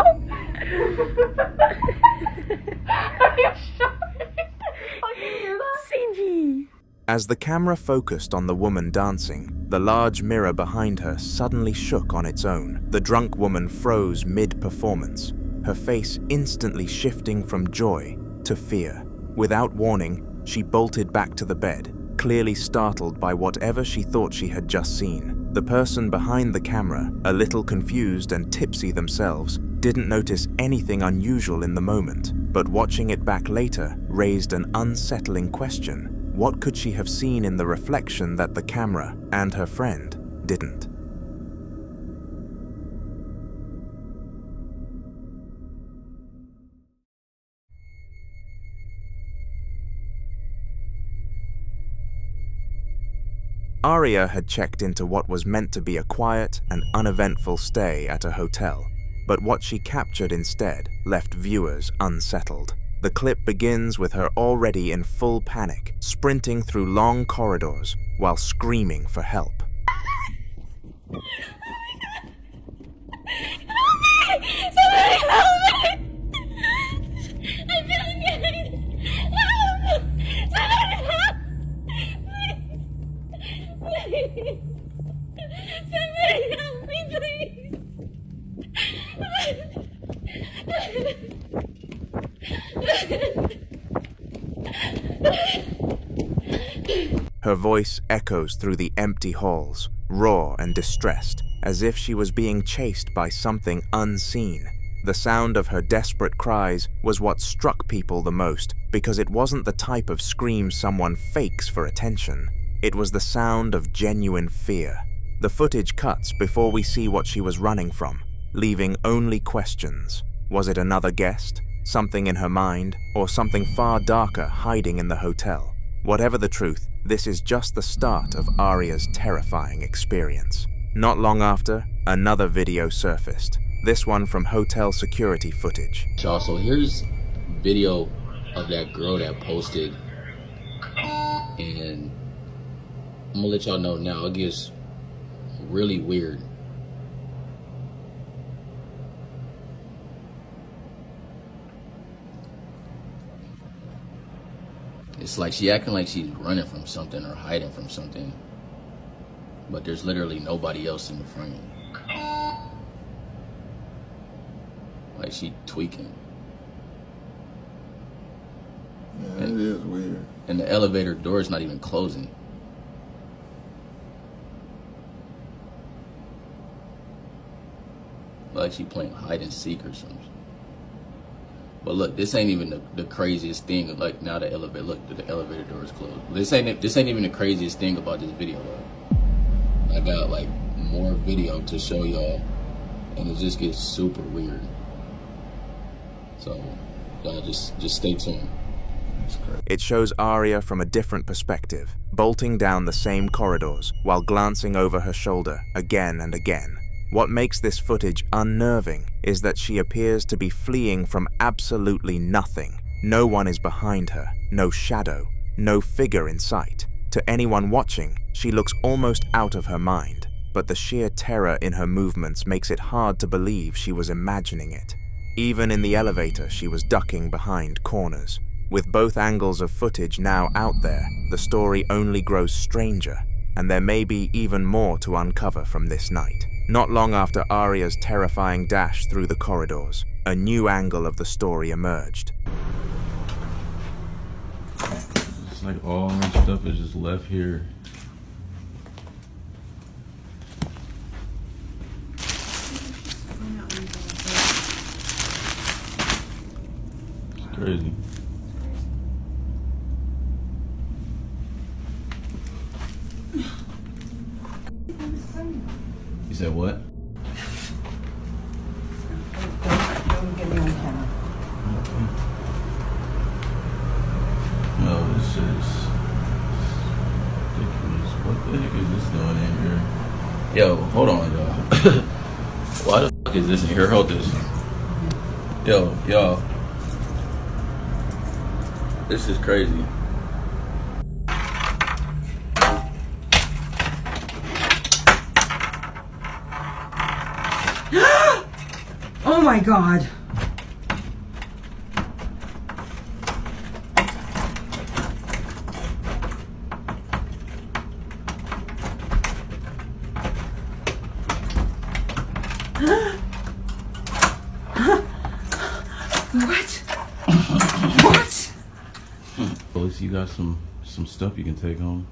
Are you sure? Can you hear that? Sinji. As the camera focused on the woman dancing, the large mirror behind her suddenly shook on its own. The drunk woman froze mid-performance. her face instantly shifting from joy to fear. Without warning, she bolted back to the bed, clearly startled by whatever she thought she had just seen. The person behind the camera, a little confused and tipsy themselves, didn't notice anything unusual in the moment, but watching it back later raised an unsettling question. What could she have seen in the reflection that the camera and her friend didn't? Arya had checked into what was meant to be a quiet and uneventful stay at a hotel, but what she captured instead left viewers unsettled. The clip begins with her already in full panic, sprinting through long corridors while screaming for help. Somebody help me! I'm feeling it! Help! Somebody help! Please! Somebody help me, please! Her voice echoes through the empty halls, raw and distressed, as if she was being chased by something unseen. The sound of her desperate cries was what struck people the most, because it wasn't the type of scream someone fakes for attention. It was the sound of genuine fear. The footage cuts before we see what she was running from, leaving only questions. Was it another guest, something in her mind, or something far darker hiding in the hotel? Whatever the truth, this is just the start of Arya's terrifying experience. Not long after, another video surfaced, this one from hotel security footage. Y'all, so here's video of that girl that posted, and I'm gonna let y'all know now, it gets really weird. It's like she acting like she's running from something or hiding from something, but there's literally nobody else in the frame. Like she tweaking. Yeah, it is weird. And the elevator door is not even closing. Like she playing hide and seek or something. But look, this ain't even the craziest thing. Like now the elevator, look, the elevator door is closed. This ain't even the craziest thing about this video though. I got like more video to show y'all, and it just gets super weird. So y'all just stay tuned. It shows Arya from a different perspective, bolting down the same corridors while glancing over her shoulder again and again. What makes this footage unnerving is that she appears to be fleeing from absolutely nothing. No one is behind her, no shadow, no figure in sight. To anyone watching, she looks almost out of her mind, but the sheer terror in her movements makes it hard to believe she was imagining it. Even in the elevator, she was ducking behind corners. With both angles of footage now out there, the story only grows stranger, and there may be even more to uncover from this night. Not long after Arya's terrifying dash through the corridors, a new angle of the story emerged. It's like all my stuff is just left here. It's crazy. You said what? Don't get me on camera. No, this shit is ridiculous. What the heck is this doing in here? Yo, hold on, y'all. Why the fuck is this in here? Hold this. Yo, y'all. This is crazy. Oh my God. At least you got some stuff you can take home.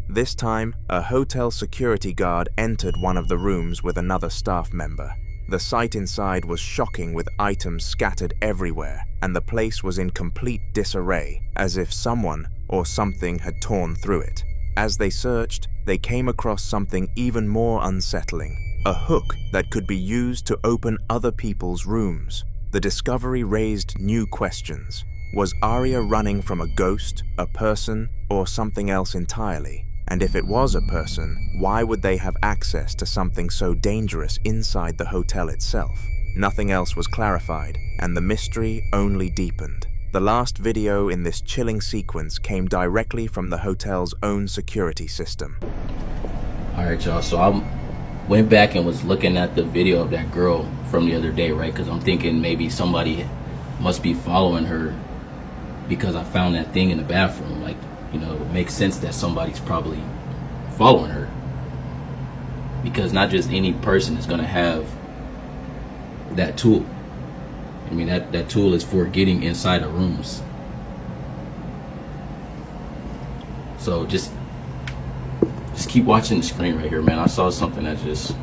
This time, a hotel security guard entered one of the rooms with another staff member. The sight inside was shocking, with items scattered everywhere, and the place was in complete disarray, as if someone or something had torn through it. As they searched, they came across something even more unsettling: a hook that could be used to open other people's rooms. The discovery raised new questions. Was Arya running from a ghost, a person, or something else entirely? And if it was a person, why would they have access to something so dangerous inside the hotel itself? Nothing else was clarified, and the mystery only deepened. The last video in this chilling sequence came directly from the hotel's own security system. Alright, y'all, so I went back and was looking at the video of that girl from the other day, right? Because I'm thinking maybe somebody must be following her, because I found that thing in the bathroom. Like, you know, it makes sense that somebody's probably following her, because not just any person is going to have that tool. I mean, that tool is for getting inside of rooms. So just keep watching the screen right here, man. I saw something that just,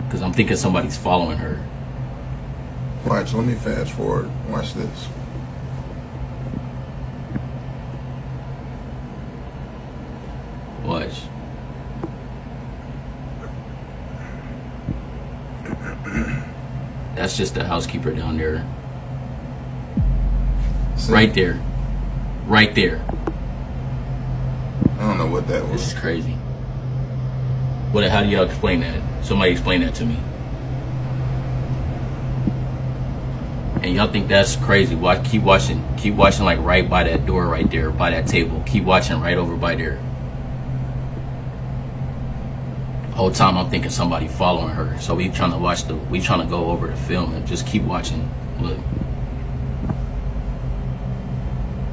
because I'm thinking somebody's following her. Watch, let me fast forward. Watch this. Watch. That's just the housekeeper down there. See? Right there. Right there. I don't know what that was. This is crazy. How do y'all explain that? Somebody explain that to me. And y'all think that's crazy? Keep watching like right by that door right there, by that table. Keep watching right over by there. The whole time I'm thinking somebody following her. So we trying to go over the film and just keep watching. Look.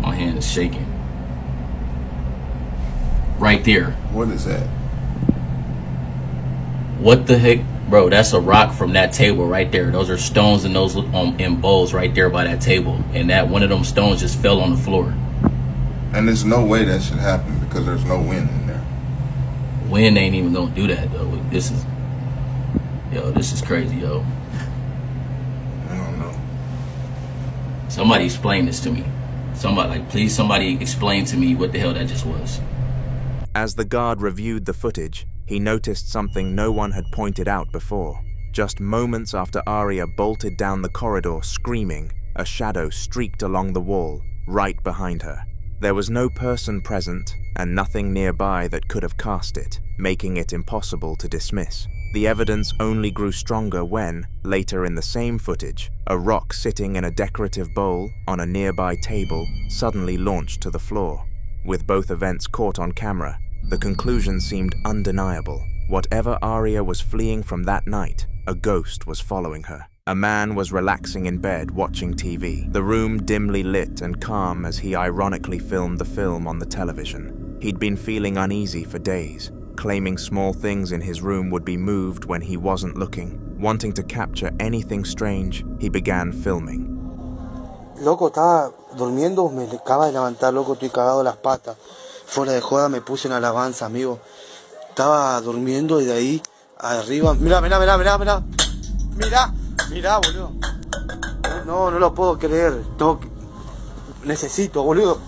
My hand is shaking. Right there. What is that? What the heck? Bro, that's a rock from that table right there. Those are stones, and those in bowls right there by that table. And that one of them stones just fell on the floor. And there's no way that should happen, because there's no wind in there. Wind ain't even gonna do that though. This is crazy, yo. I don't know. Somebody explain this to me. Please somebody explain to me what the hell that just was. As the guard reviewed the footage, he noticed something no one had pointed out before. Just moments after Arya bolted down the corridor screaming, a shadow streaked along the wall, right behind her. There was no person present, and nothing nearby that could have cast it, making it impossible to dismiss. The evidence only grew stronger when, later in the same footage, a rock sitting in a decorative bowl on a nearby table suddenly launched to the floor. With both events caught on camera, the conclusion seemed undeniable. Whatever Arya was fleeing from that night, a ghost was following her. A man was relaxing in bed watching TV, the room dimly lit and calm as he ironically filmed the film on the television. He'd been feeling uneasy for days, claiming small things in his room would be moved when he wasn't looking. Wanting to capture anything strange, he began filming. Loco, estaba durmiendo, me acaba de levantar, loco, estoy cagado de las patas. Fuera de joda me puse en alabanza, amigo. Estaba durmiendo y de ahí arriba... Mirá, boludo. No lo puedo creer. Necesito, boludo.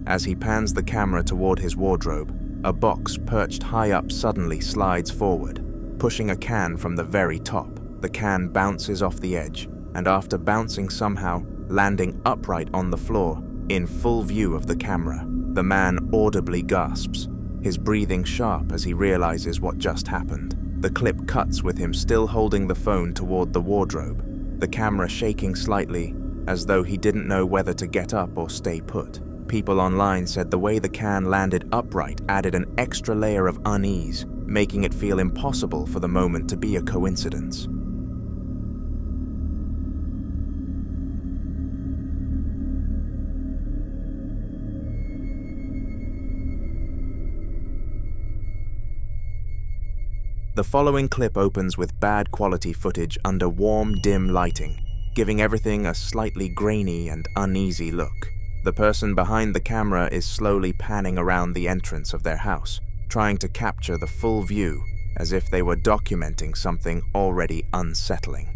As he pans the camera toward his wardrobe, a box perched high up suddenly slides forward, pushing a can from the very top. The can bounces off the edge, and after bouncing somehow, landing upright on the floor, in full view of the camera, the man audibly gasps, his breathing sharp as he realizes what just happened. The clip cuts with him still holding the phone toward the wardrobe, the camera shaking slightly, as though he didn't know whether to get up or stay put. People online said the way the can landed upright added an extra layer of unease, making it feel impossible for the moment to be a coincidence. The The following clip opens with bad quality footage under warm, dim lighting, giving everything a slightly grainy and uneasy look. The person behind the camera is slowly panning around the entrance of their house, trying to capture the full view as if they were documenting something already unsettling.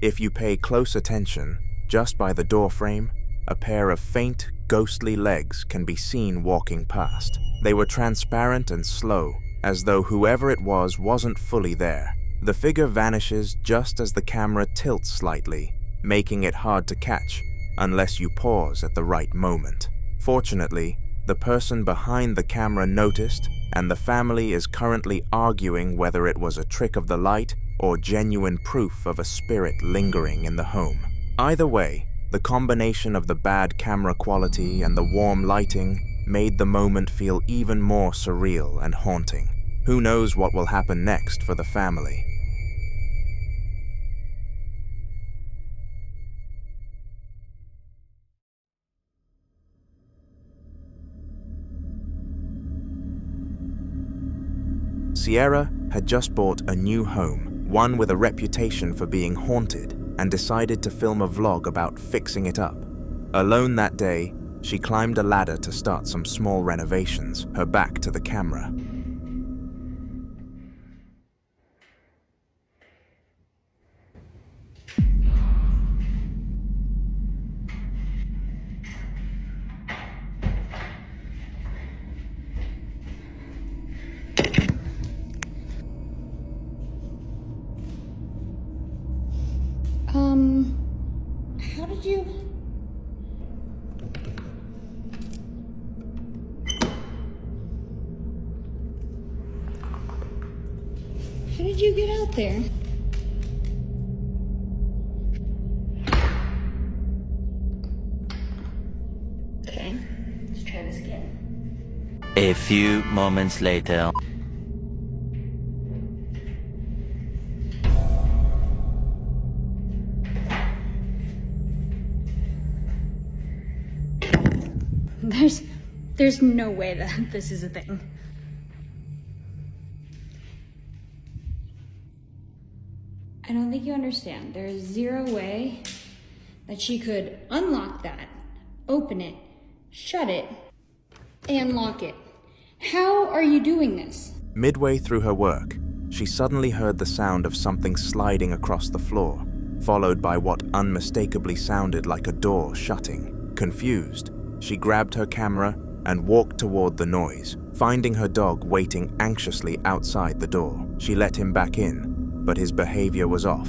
If you pay close attention, just by the door frame, a pair of faint, ghostly legs can be seen walking past. They were transparent and slow, as though whoever it was wasn't fully there. The figure vanishes just as the camera tilts slightly, making it hard to catch, unless you pause at the right moment. Fortunately, the person behind the camera noticed, and the family is currently arguing whether it was a trick of the light or genuine proof of a spirit lingering in the home. Either way, the combination of the bad camera quality and the warm lighting made the moment feel even more surreal and haunting. Who knows what will happen next for the family? Sierra had just bought a new home, one with a reputation for being haunted, and decided to film a vlog about fixing it up. Alone that day, she climbed a ladder to start some small renovations, her back to the camera. How did you... How did you get out there? Okay, let's try this again. A few moments later. There's no way that this is a thing. I don't think you understand. There is zero way that she could unlock that, open it, shut it, and lock it. How are you doing this? Midway through her work, she suddenly heard the sound of something sliding across the floor, followed by what unmistakably sounded like a door shutting. Confused, she grabbed her camera and walked toward the noise, finding her dog waiting anxiously outside the door. She let him back in, but his behavior was off,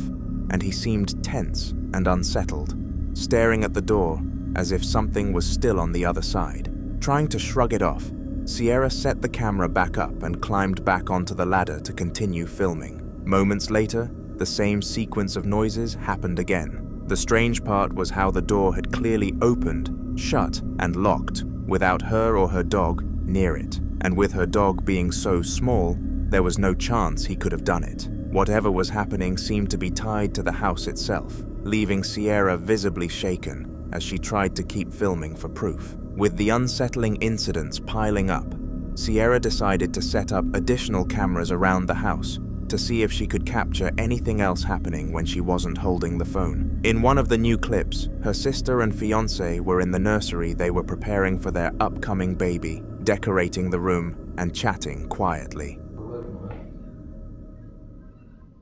and he seemed tense and unsettled, staring at the door as if something was still on the other side. Trying to shrug it off, Sierra set the camera back up and climbed back onto the ladder to continue filming. Moments later, the same sequence of noises happened again. The strange part was how the door had clearly opened, shut, and locked, without her or her dog near it. And with her dog being so small, there was no chance he could have done it. Whatever was happening seemed to be tied to the house itself, leaving Sierra visibly shaken as she tried to keep filming for proof. With the unsettling incidents piling up, Sierra decided to set up additional cameras around the house to see if she could capture anything else happening when she wasn't holding the phone. In one of the new clips, her sister and fiancé were in the nursery they were preparing for their upcoming baby, decorating the room and chatting quietly.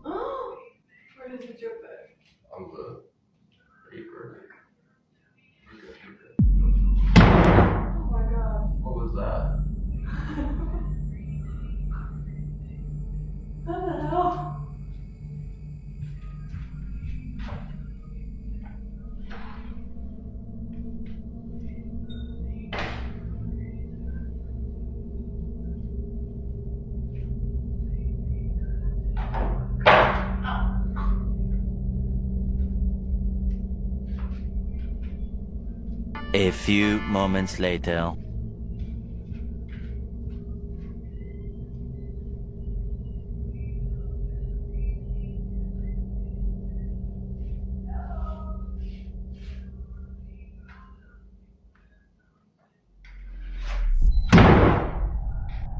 Where did you get that? On the paper. Oh my god. What was that? What the hell? A few moments later.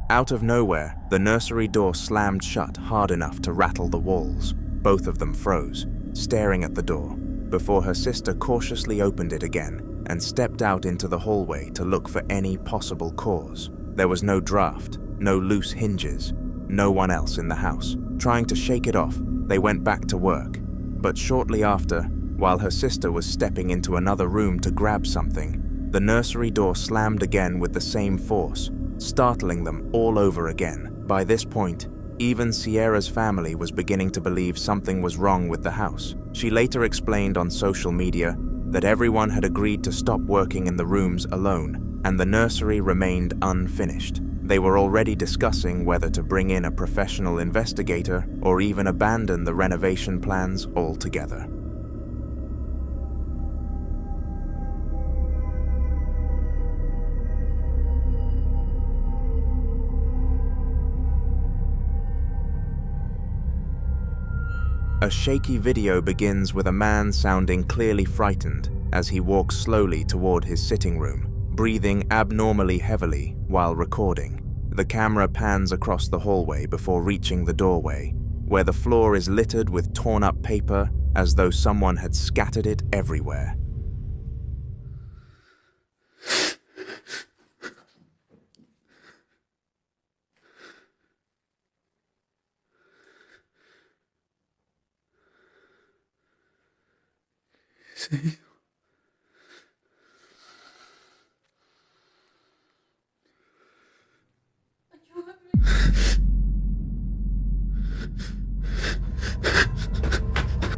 Out of nowhere, the nursery door slammed shut hard enough to rattle the walls. Both of them froze, staring at the door, before her sister cautiously opened it again and stepped out into the hallway to look for any possible cause. There was no draft, no loose hinges, no one else in the house. Trying to shake it off, they went back to work. But shortly after, while her sister was stepping into another room to grab something, the nursery door slammed again with the same force, startling them all over again. By this point, even Sierra's family was beginning to believe something was wrong with the house. She later explained on social media that everyone had agreed to stop working in the rooms alone, and the nursery remained unfinished. They were already discussing whether to bring in a professional investigator or even abandon the renovation plans altogether. A shaky video begins with a man sounding clearly frightened as he walks slowly toward his sitting room, breathing abnormally heavily while recording. The camera pans across the hallway before reaching the doorway, where the floor is littered with torn-up paper as though someone had scattered it everywhere. Sí.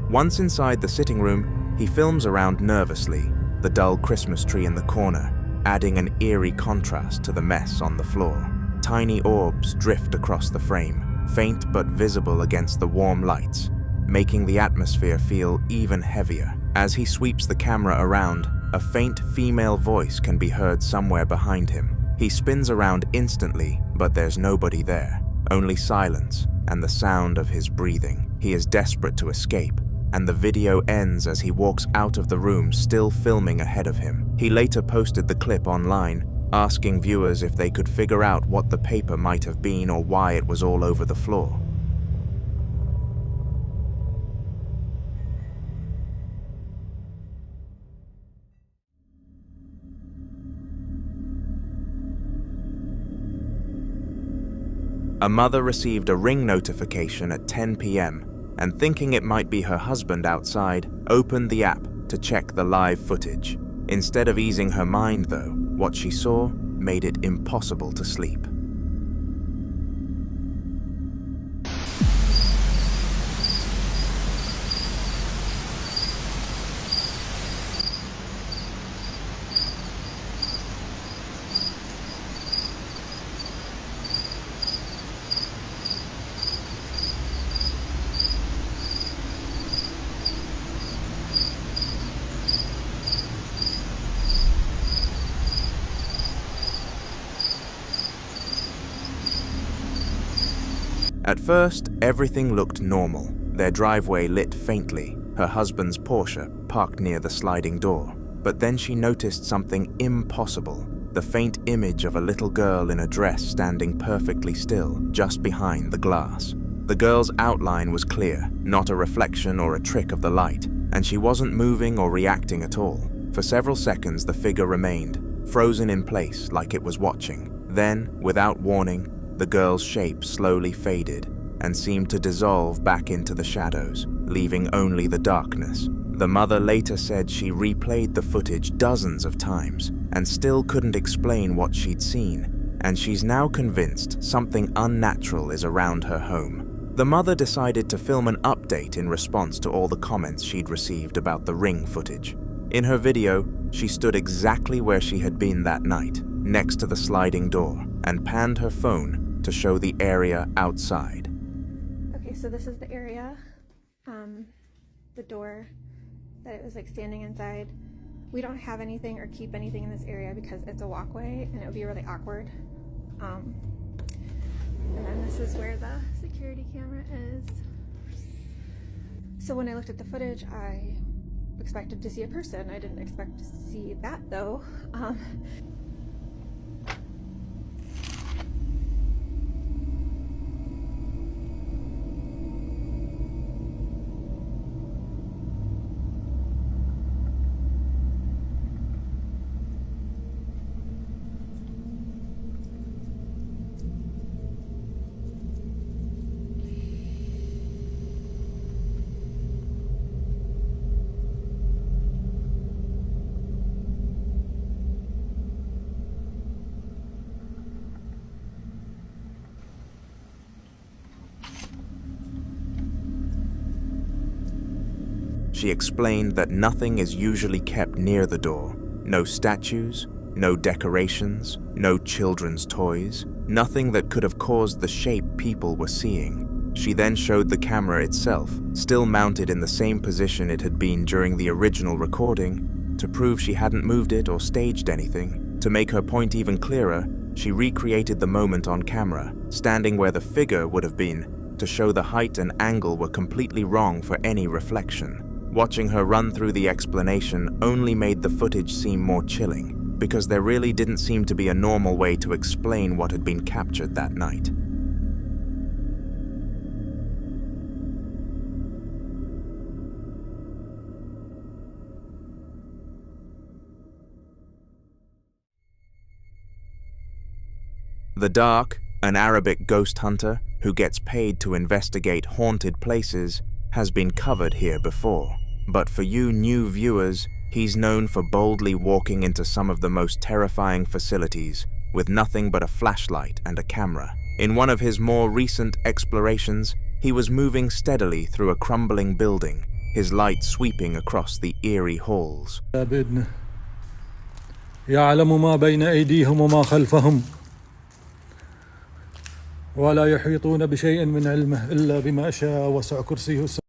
Once inside the sitting room, he films around nervously, the dull Christmas tree in the corner, adding an eerie contrast to the mess on the floor. Tiny orbs drift across the frame, faint but visible against the warm lights, making the atmosphere feel even heavier. As he sweeps the camera around, a faint female voice can be heard somewhere behind him. He spins around instantly, but there's nobody there, only silence and the sound of his breathing. He is desperate to escape, and the video ends as he walks out of the room, still filming ahead of him. He later posted the clip online, asking viewers if they could figure out what the paper might have been or why it was all over the floor. A mother received a ring notification at 10 p.m. and, thinking it might be her husband outside, opened the app to check the live footage. Instead of easing her mind, though, what she saw made it impossible to sleep. At first, everything looked normal. Their driveway lit faintly, her husband's Porsche parked near the sliding door. But then she noticed something impossible, the faint image of a little girl in a dress standing perfectly still, just behind the glass. The girl's outline was clear, not a reflection or a trick of the light, and she wasn't moving or reacting at all. For several seconds, the figure remained, frozen in place like it was watching. Then, without warning, the girl's shape slowly faded and seemed to dissolve back into the shadows, leaving only the darkness. The mother later said she replayed the footage dozens of times and still couldn't explain what she'd seen, and she's now convinced something unnatural is around her home. The mother decided to film an update in response to all the comments she'd received about the ring footage. In her video, she stood exactly where she had been that night, next to the sliding door, and panned her phone to show the area outside. Okay, so this is the area, the door that it was like standing inside. We don't have anything or keep anything in this area because it's a walkway and it would be really awkward. And then this is where the security camera is. So when I looked at the footage, I expected to see a person. I didn't expect to see that though. She explained that nothing is usually kept near the door. No statues, no decorations, no children's toys, nothing that could have caused the shape people were seeing. She then showed the camera itself, still mounted in the same position it had been during the original recording, to prove she hadn't moved it or staged anything. To make her point even clearer, she recreated the moment on camera, standing where the figure would have been, to show the height and angle were completely wrong for any reflection. Watching her run through the explanation only made the footage seem more chilling, because there really didn't seem to be a normal way to explain what had been captured that night. The Dark, an Arabic ghost hunter who gets paid to investigate haunted places, has been covered here before. But for you new viewers, he's known for boldly walking into some of the most terrifying facilities with nothing but a flashlight and a camera. In one of his more recent explorations, he was moving steadily through a crumbling building, his light sweeping across the eerie halls. يعلم ما بين أيديهم وما خلفهم ولا يحيطون بشيء من علمه إلا بما شاء وسع كرسيه السماوات.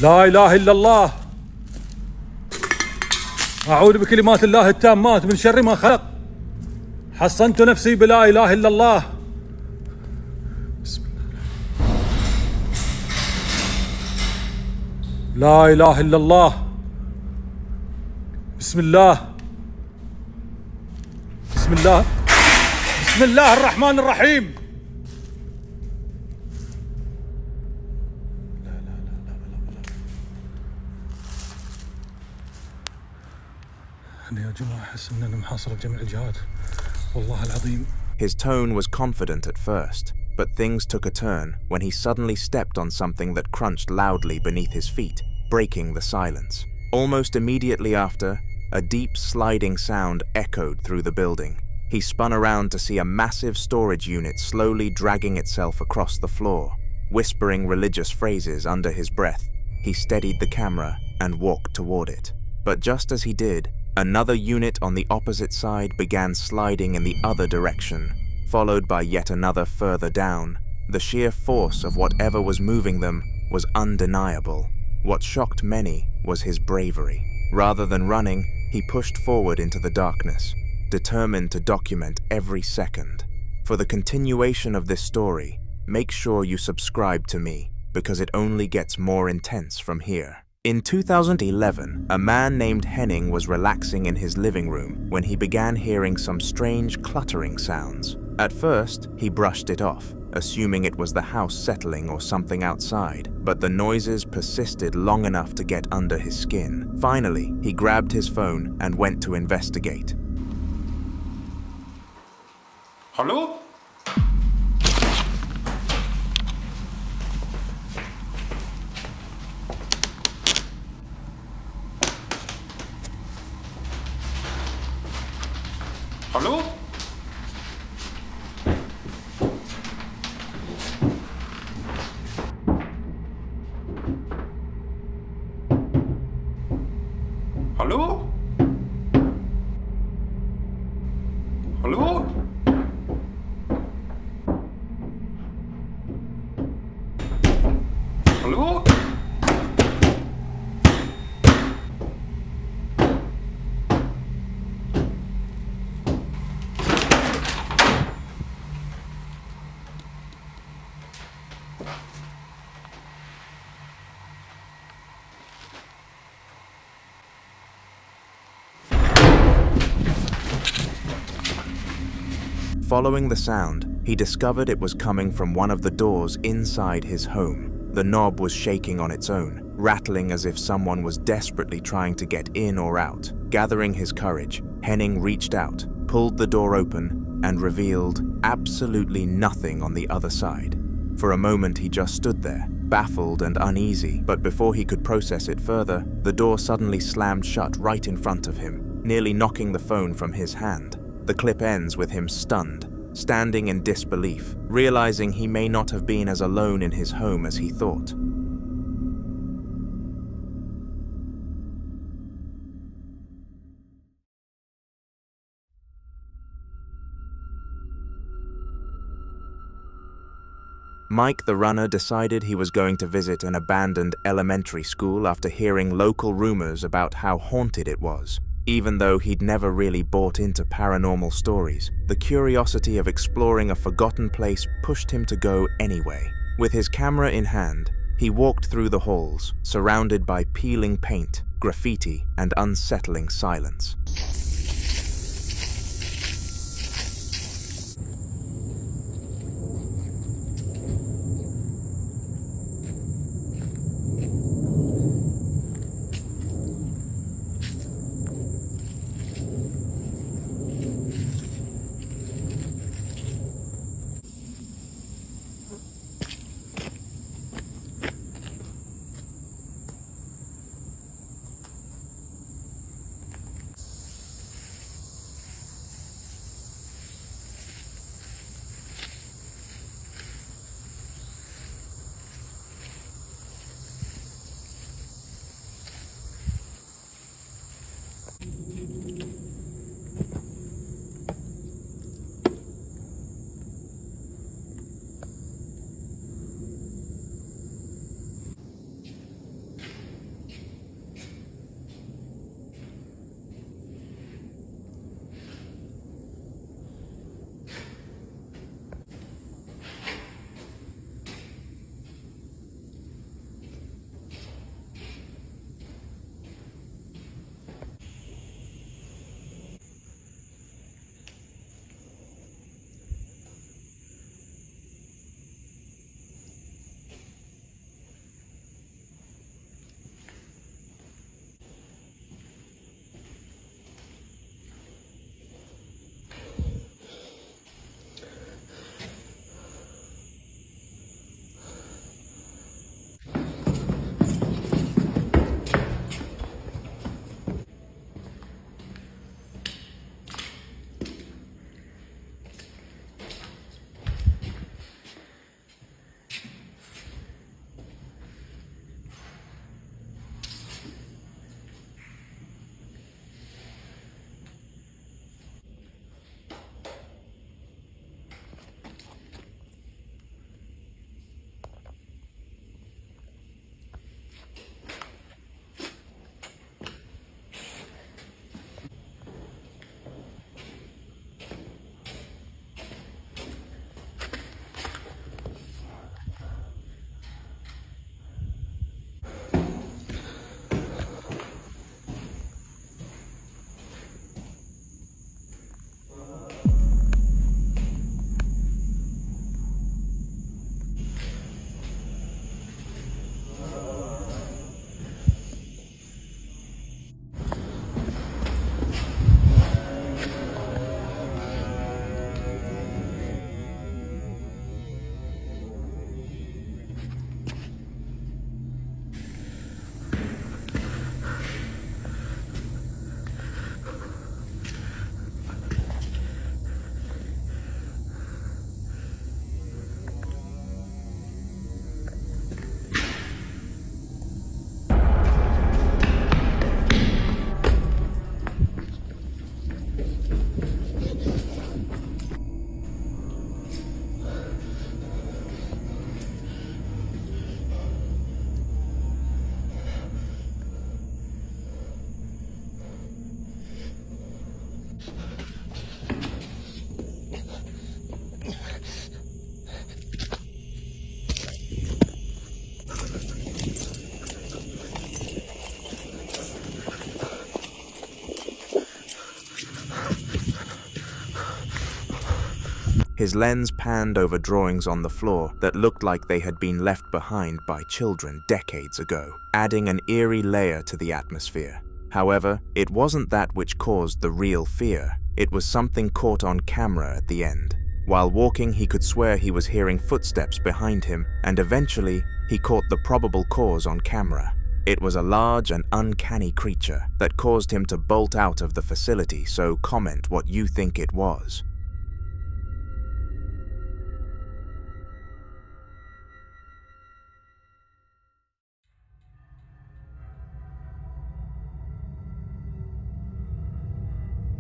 لا إله إلا الله. أعوذ بكلمات الله التامات من شر ما خلق. حصنت نفسي بلا إله إلا الله. بسم الله. لا إله إلا الله. بسم الله. بسم الله. بسم الله الرحمن الرحيم. His tone was confident at first, but things took a turn when he suddenly stepped on something that crunched loudly beneath his feet, breaking the silence. Almost immediately after, a deep sliding sound echoed through the building. He spun around to see a massive storage unit slowly dragging itself across the floor. Whispering religious phrases under his breath, he steadied the camera and walked toward it. But just as he did, another unit on the opposite side began sliding in the other direction, followed by yet another further down. The sheer force of whatever was moving them was undeniable. What shocked many was his bravery. Rather than running, he pushed forward into the darkness, determined to document every second. For the continuation of this story, make sure you subscribe to me, because it only gets more intense from here. In 2011, a man named Henning was relaxing in his living room when he began hearing some strange cluttering sounds. At first, he brushed it off, assuming it was the house settling or something outside, but the noises persisted long enough to get under his skin. Finally, he grabbed his phone and went to investigate. Hello? Hallo? Hallo? Hello? Following the sound, he discovered it was coming from one of the doors inside his home. The knob was shaking on its own, rattling as if someone was desperately trying to get in or out. Gathering his courage, Henning reached out, pulled the door open, and revealed absolutely nothing on the other side. For a moment he just stood there, baffled and uneasy, but before he could process it further, the door suddenly slammed shut right in front of him, nearly knocking the phone from his hand. The clip ends with him stunned, standing in disbelief, realizing he may not have been as alone in his home as he thought. Mike the runner decided he was going to visit an abandoned elementary school after hearing local rumors about how haunted it was. Even though he'd never really bought into paranormal stories, the curiosity of exploring a forgotten place pushed him to go anyway. With his camera in hand, he walked through the halls, surrounded by peeling paint, graffiti, and unsettling silence. His lens panned over drawings on the floor that looked like they had been left behind by children decades ago, adding an eerie layer to the atmosphere. However, it wasn't that which caused the real fear. It was something caught on camera at the end. While walking, he could swear he was hearing footsteps behind him, and eventually, he caught the probable cause on camera. It was a large and uncanny creature that caused him to bolt out of the facility, so comment what you think it was.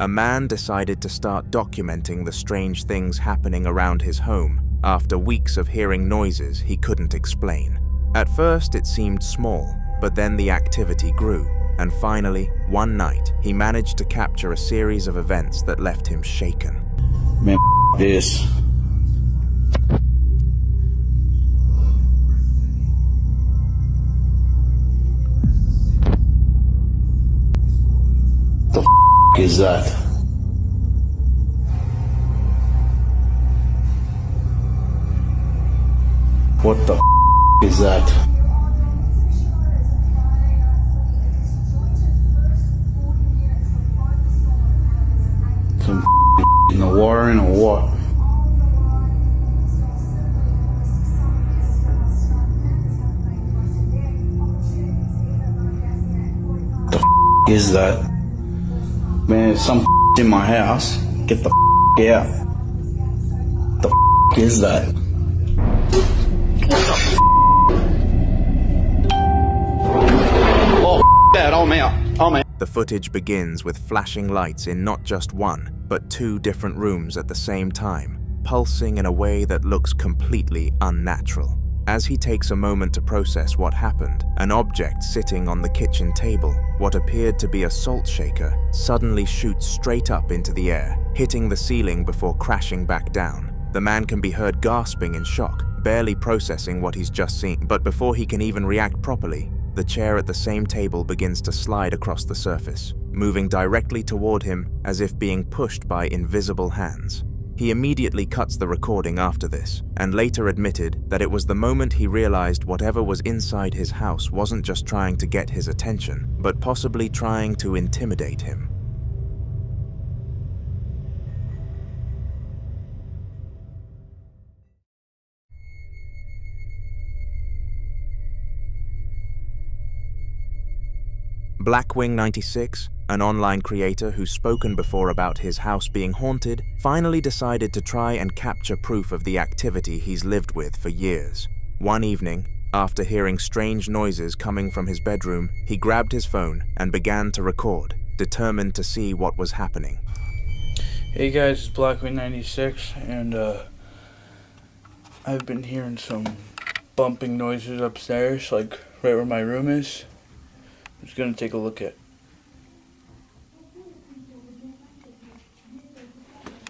A man decided to start documenting the strange things happening around his home after weeks of hearing noises he couldn't explain. At first it seemed small, but then the activity grew, and finally, one night, he managed to capture a series of events that left him shaken. Man, this. The is that? What the is that? Some in the water and a what? The is that? Man, some in my house. Get the out. The is that? Oh, that, I'm out. I'm out. The footage begins with flashing lights in not just one, but two different rooms at the same time, pulsing in a way that looks completely unnatural. As he takes a moment to process what happened, an object sitting on the kitchen table, what appeared to be a salt shaker, suddenly shoots straight up into the air, hitting the ceiling before crashing back down. The man can be heard gasping in shock, barely processing what he's just seen, but before he can even react properly, the chair at the same table begins to slide across the surface, moving directly toward him as if being pushed by invisible hands. He immediately cuts the recording after this, and later admitted that it was the moment he realized whatever was inside his house wasn't just trying to get his attention, but possibly trying to intimidate him. Blackwing96, an online creator who's spoken before about his house being haunted, finally decided to try and capture proof of the activity he's lived with for years. One evening, after hearing strange noises coming from his bedroom, he grabbed his phone and began to record, determined to see what was happening. Hey guys, it's Blackwing96, and I've been hearing some bumping noises upstairs, like right where my room is. I'm just gonna take a look at.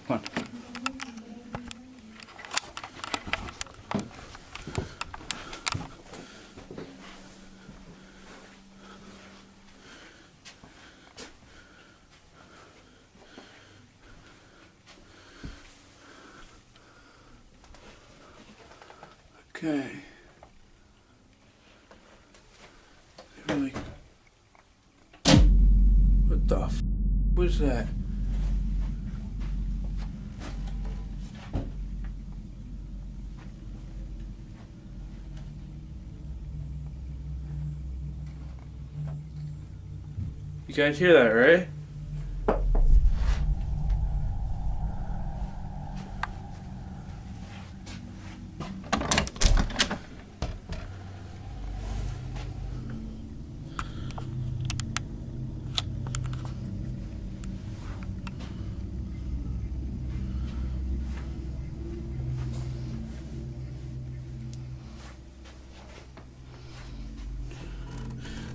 Come on. Okay. Really. What the f was that? You guys hear that, right?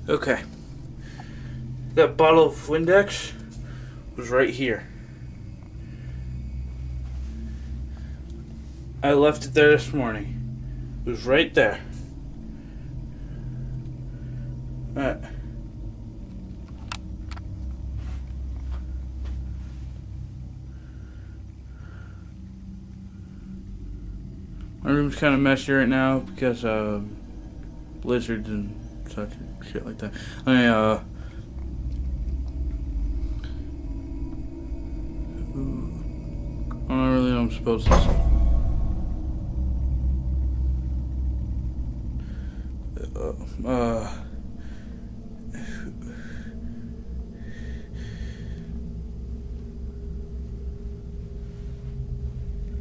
Okay. That bottle of Windex was right here. I left it there this morning. It was right there. My room's kind of messy right now because blizzards and such shit like that. I don't really know what I'm supposed to say.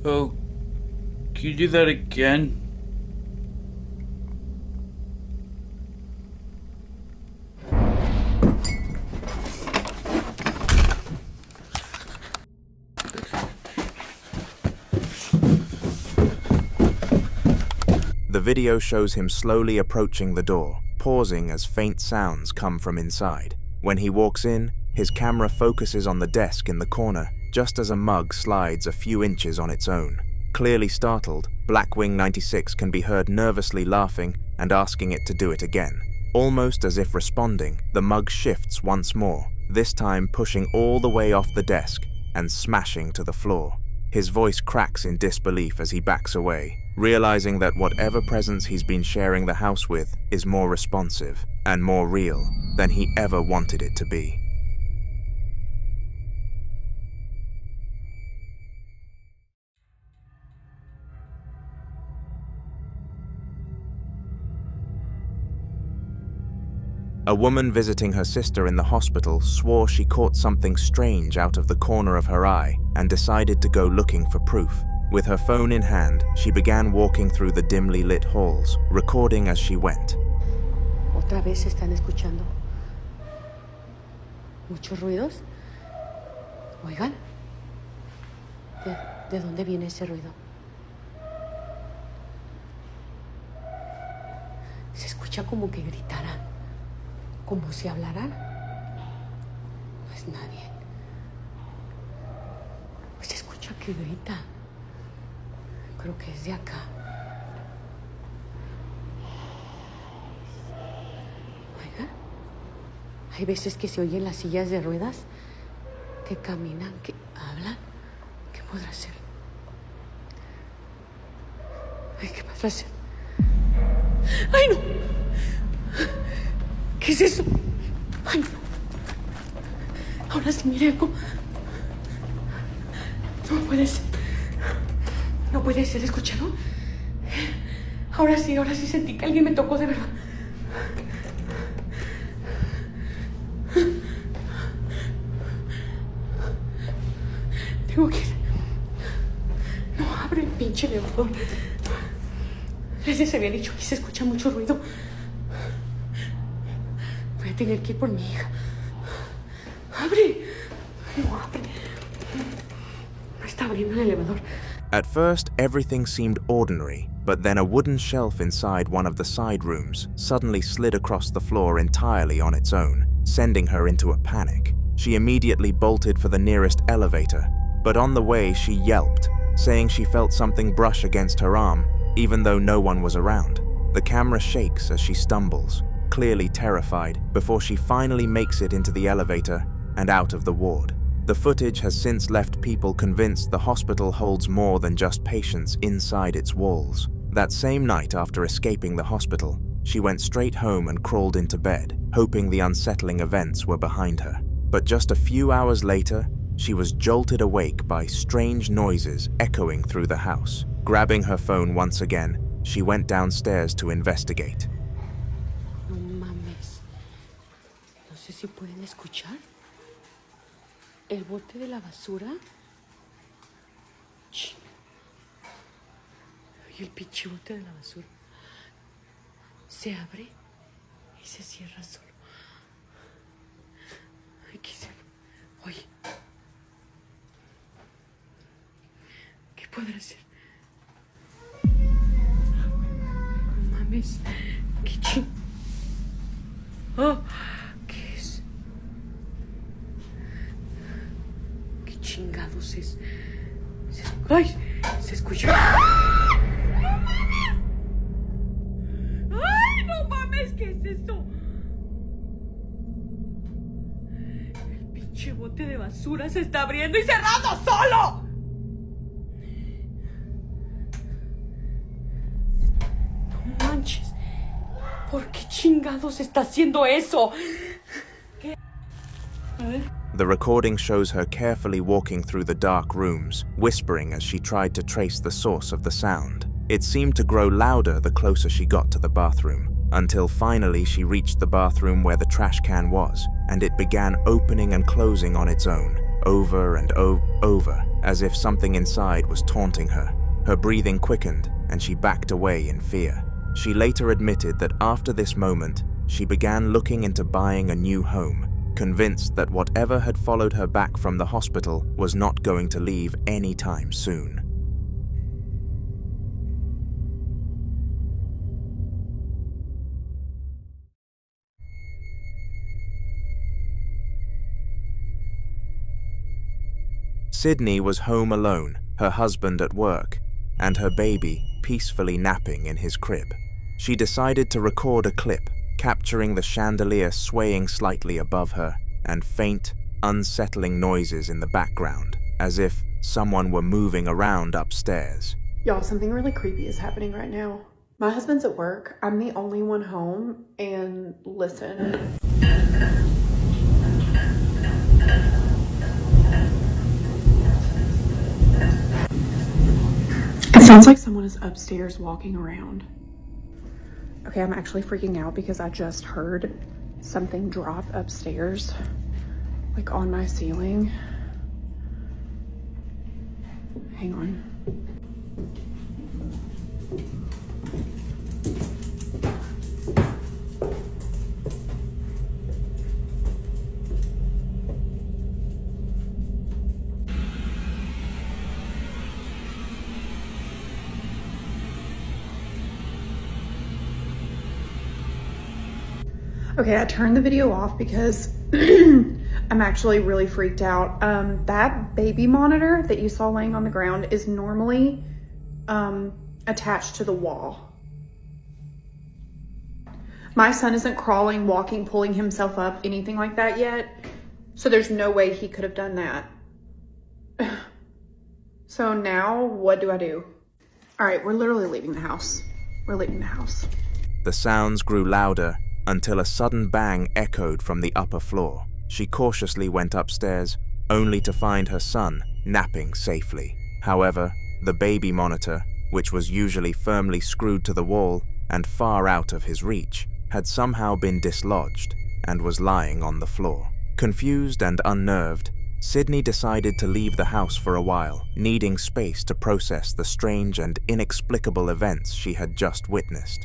Oh, can you do that again? The video shows him slowly approaching the door, pausing as faint sounds come from inside. When he walks in, his camera focuses on the desk in the corner, just as a mug slides a few inches on its own. Clearly startled, Blackwing 96 can be heard nervously laughing and asking it to do it again. Almost as if responding, the mug shifts once more, this time pushing all the way off the desk and smashing to the floor. His voice cracks in disbelief as he backs away, realizing that whatever presence he's been sharing the house with is more responsive and more real than he ever wanted it to be. A woman visiting her sister in the hospital swore she caught something strange out of the corner of her eye and decided to go looking for proof. With her phone in hand, she began walking through the dimly lit halls, recording as she went. ¿Otra vez están escuchando? ¿Muchos ruidos? Oigan, ¿de dónde viene ese ruido? Se escucha como que gritaran. ¿Como si hablaran? No es nadie. Pues se escucha que grita. Creo que es de acá. Oiga, hay veces que se oyen las sillas de ruedas que caminan, que hablan. ¿Qué podrá ser? Ay, ¿qué podrá ser? ¡Ay, no! ¿Qué es eso? Ay, no. Ahora sí, mire algo. No puede ser. No puede ser, ¿escucharon? Ahora sí sentí que alguien me tocó de verdad. Tengo que ir. No abre el pinche elevador. Les había dicho que se escucha mucho ruido. Voy a tener que ir por mi hija. ¡Abre! No abre. No está abriendo el elevador. At first, everything seemed ordinary, but then a wooden shelf inside one of the side rooms suddenly slid across the floor entirely on its own, sending her into a panic. She immediately bolted for the nearest elevator, but on the way she yelped, saying she felt something brush against her arm, even though no one was around. The camera shakes as she stumbles, clearly terrified, before she finally makes it into the elevator and out of the ward. The footage has since left people convinced the hospital holds more than just patients inside its walls. That same night after escaping the hospital, she went straight home and crawled into bed, hoping the unsettling events were behind her. But just a few hours later, she was jolted awake by strange noises echoing through the house. Grabbing her phone once again, she went downstairs to investigate. No mames. No sé si pueden escuchar. El bote de la basura. Ching. Y el pinche bote de la basura se abre y se cierra solo. Ay, ¿qué se fue? Oye. ¿Qué podrá ser? No mames. ¿Qué ching? Oh, ¿qué es? ¿Qué chingados es? ¡Ay! Se escucha. ¡Ay, no mames! ¿Qué es esto? El pinche bote de basura se está abriendo y cerrando solo. ¿Por qué chingados está haciendo eso? The recording shows her carefully walking through the dark rooms, whispering as she tried to trace the source of the sound. It seemed to grow louder the closer she got to the bathroom, until finally she reached the bathroom where the trash can was, and it began opening and closing on its own, over and over, as if something inside was taunting her. Her breathing quickened, and she backed away in fear. She later admitted that after this moment, she began looking into buying a new home, convinced that whatever had followed her back from the hospital was not going to leave anytime soon. Sydney was home alone, her husband at work, and her baby peacefully napping in his crib. She decided to record a clip, capturing the chandelier swaying slightly above her and faint, unsettling noises in the background, as if someone were moving around upstairs. Y'all, something really creepy is happening right now. My husband's at work, I'm the only one home, and listen. It sounds like someone is upstairs walking around. Okay, I'm actually freaking out because I just heard something drop upstairs, like on my ceiling. Hang on. Okay, I turned the video off because I'm actually really freaked out. That baby monitor that you saw laying on the ground is normally attached to the wall. My son isn't crawling, walking, pulling himself up, anything like that yet. So there's no way he could have done that. So now what do I do? All right, we're literally leaving the house. We're leaving the house. The sounds grew louder until a sudden bang echoed from the upper floor. She cautiously went upstairs, only to find her son napping safely. However, the baby monitor, which was usually firmly screwed to the wall and far out of his reach, had somehow been dislodged and was lying on the floor. Confused and unnerved, Sydney decided to leave the house for a while, needing space to process the strange and inexplicable events she had just witnessed.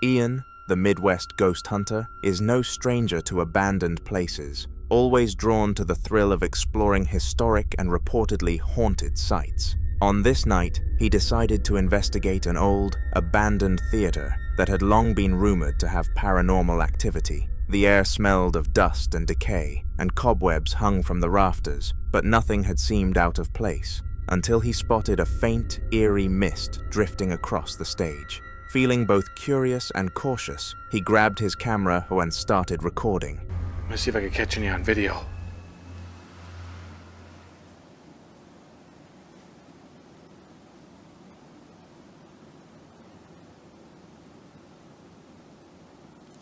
Ian, the Midwest ghost hunter, is no stranger to abandoned places, always drawn to the thrill of exploring historic and reportedly haunted sites. On this night, he decided to investigate an old, abandoned theater that had long been rumored to have paranormal activity. The air smelled of dust and decay, and cobwebs hung from the rafters, but nothing had seemed out of place, until he spotted a faint, eerie mist drifting across the stage. Feeling both curious and cautious, he grabbed his camera and started recording. Let me see if I can catch any on video.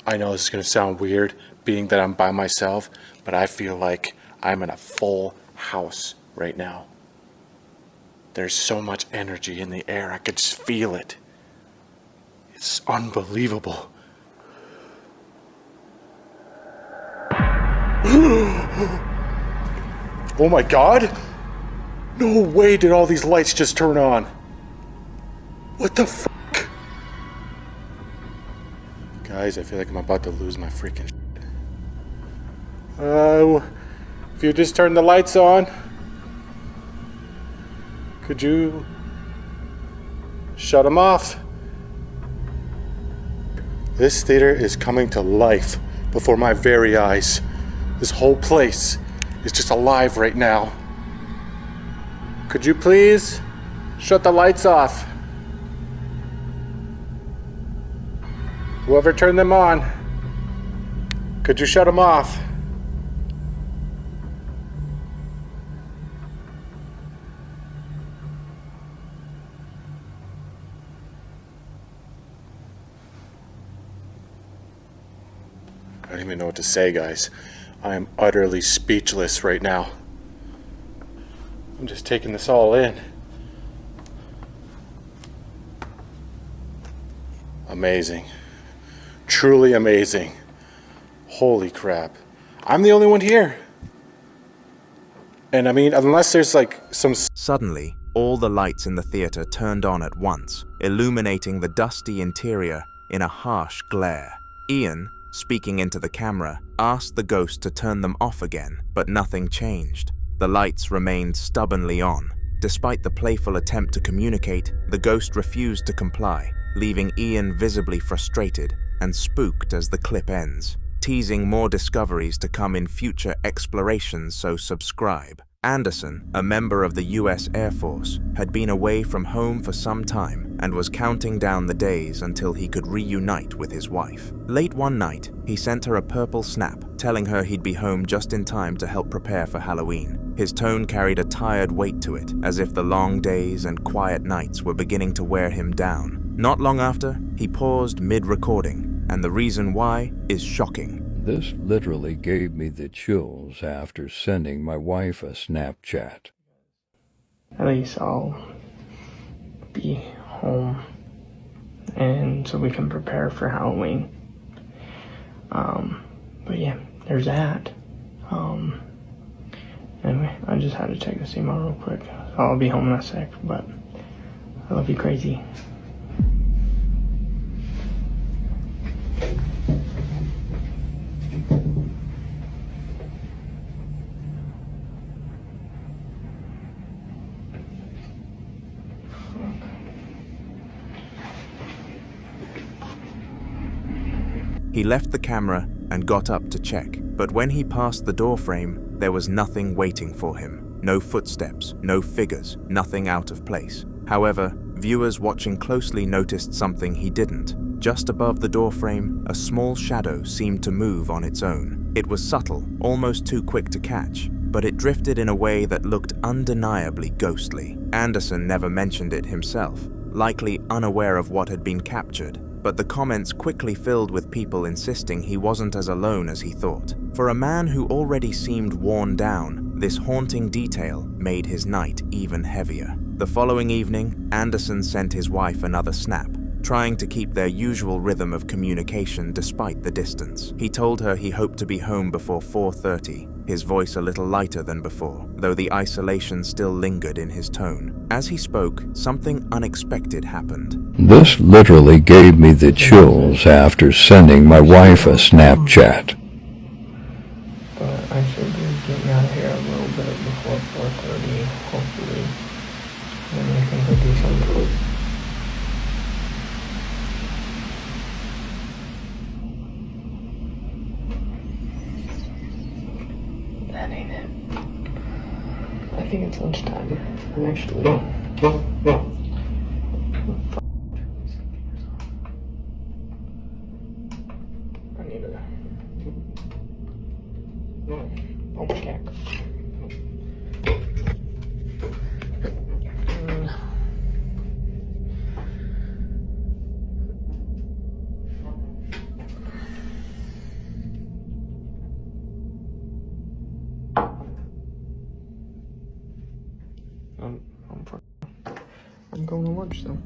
I know this is going to sound weird, being that I'm by myself, but I feel like I'm in a full house right now. There's so much energy in the air, I could just feel it. It's unbelievable. Oh my god! No way did all these lights just turn on. What the fuck? Guys, I feel like I'm about to lose my freaking shit. If you just turn the lights on, could you shut them off? This theater is coming to life before my very eyes. This whole place is just alive right now. Could you please shut the lights off? Whoever turned them on. Could you shut him off? I don't even know what to say, guys. I am utterly speechless right now. I'm just taking this all in. Amazing. Truly amazing. Holy crap. I'm the only one here. And I mean, unless there's like some... Suddenly, all the lights in the theater turned on at once, illuminating the dusty interior in a harsh glare. Ian, speaking into the camera, asked the ghost to turn them off again, but nothing changed. The lights remained stubbornly on. Despite the playful attempt to communicate, the ghost refused to comply, leaving Ian visibly frustrated and spooked as the clip ends, teasing more discoveries to come in future explorations, so subscribe. Anderson, a member of the US Air Force, had been away from home for some time and was counting down the days until he could reunite with his wife. Late one night, he sent her a purple snap, telling her he'd be home just in time to help prepare for Halloween. His tone carried a tired weight to it, as if the long days and quiet nights were beginning to wear him down. Not long after, he paused mid-recording, and the reason why is shocking. This literally gave me the chills after sending my wife a Snapchat. At least I'll be home, and so we can prepare for Halloween. But yeah, there's that. Anyway, I just had to check this email real quick. So I'll be home in a sec, but I love you crazy. He left the camera and got up to check, but when he passed the door frame, there was nothing waiting for him. No footsteps, no figures, nothing out of place. However, viewers watching closely noticed something he didn't. Just above the door frame, a small shadow seemed to move on its own. It was subtle, almost too quick to catch, but it drifted in a way that looked undeniably ghostly. Anderson never mentioned it himself, likely unaware of what had been captured, but the comments quickly filled with people insisting he wasn't as alone as he thought. For a man who already seemed worn down, this haunting detail made his night even heavier. The following evening, Anderson sent his wife another snap, trying to keep their usual rhythm of communication despite the distance. He told her he hoped to be home before 4:30, his voice a little lighter than before, though the isolation still lingered in his tone. As he spoke, something unexpected happened. This literally gave me the chills after sending my wife a Snapchat. But I should be getting out of here a little bit before 4:30, hopefully. And I think I'll do something. That ain't it. I think it's lunchtime. I'm actually... I need a... Porch cack. I'm going to lunch though.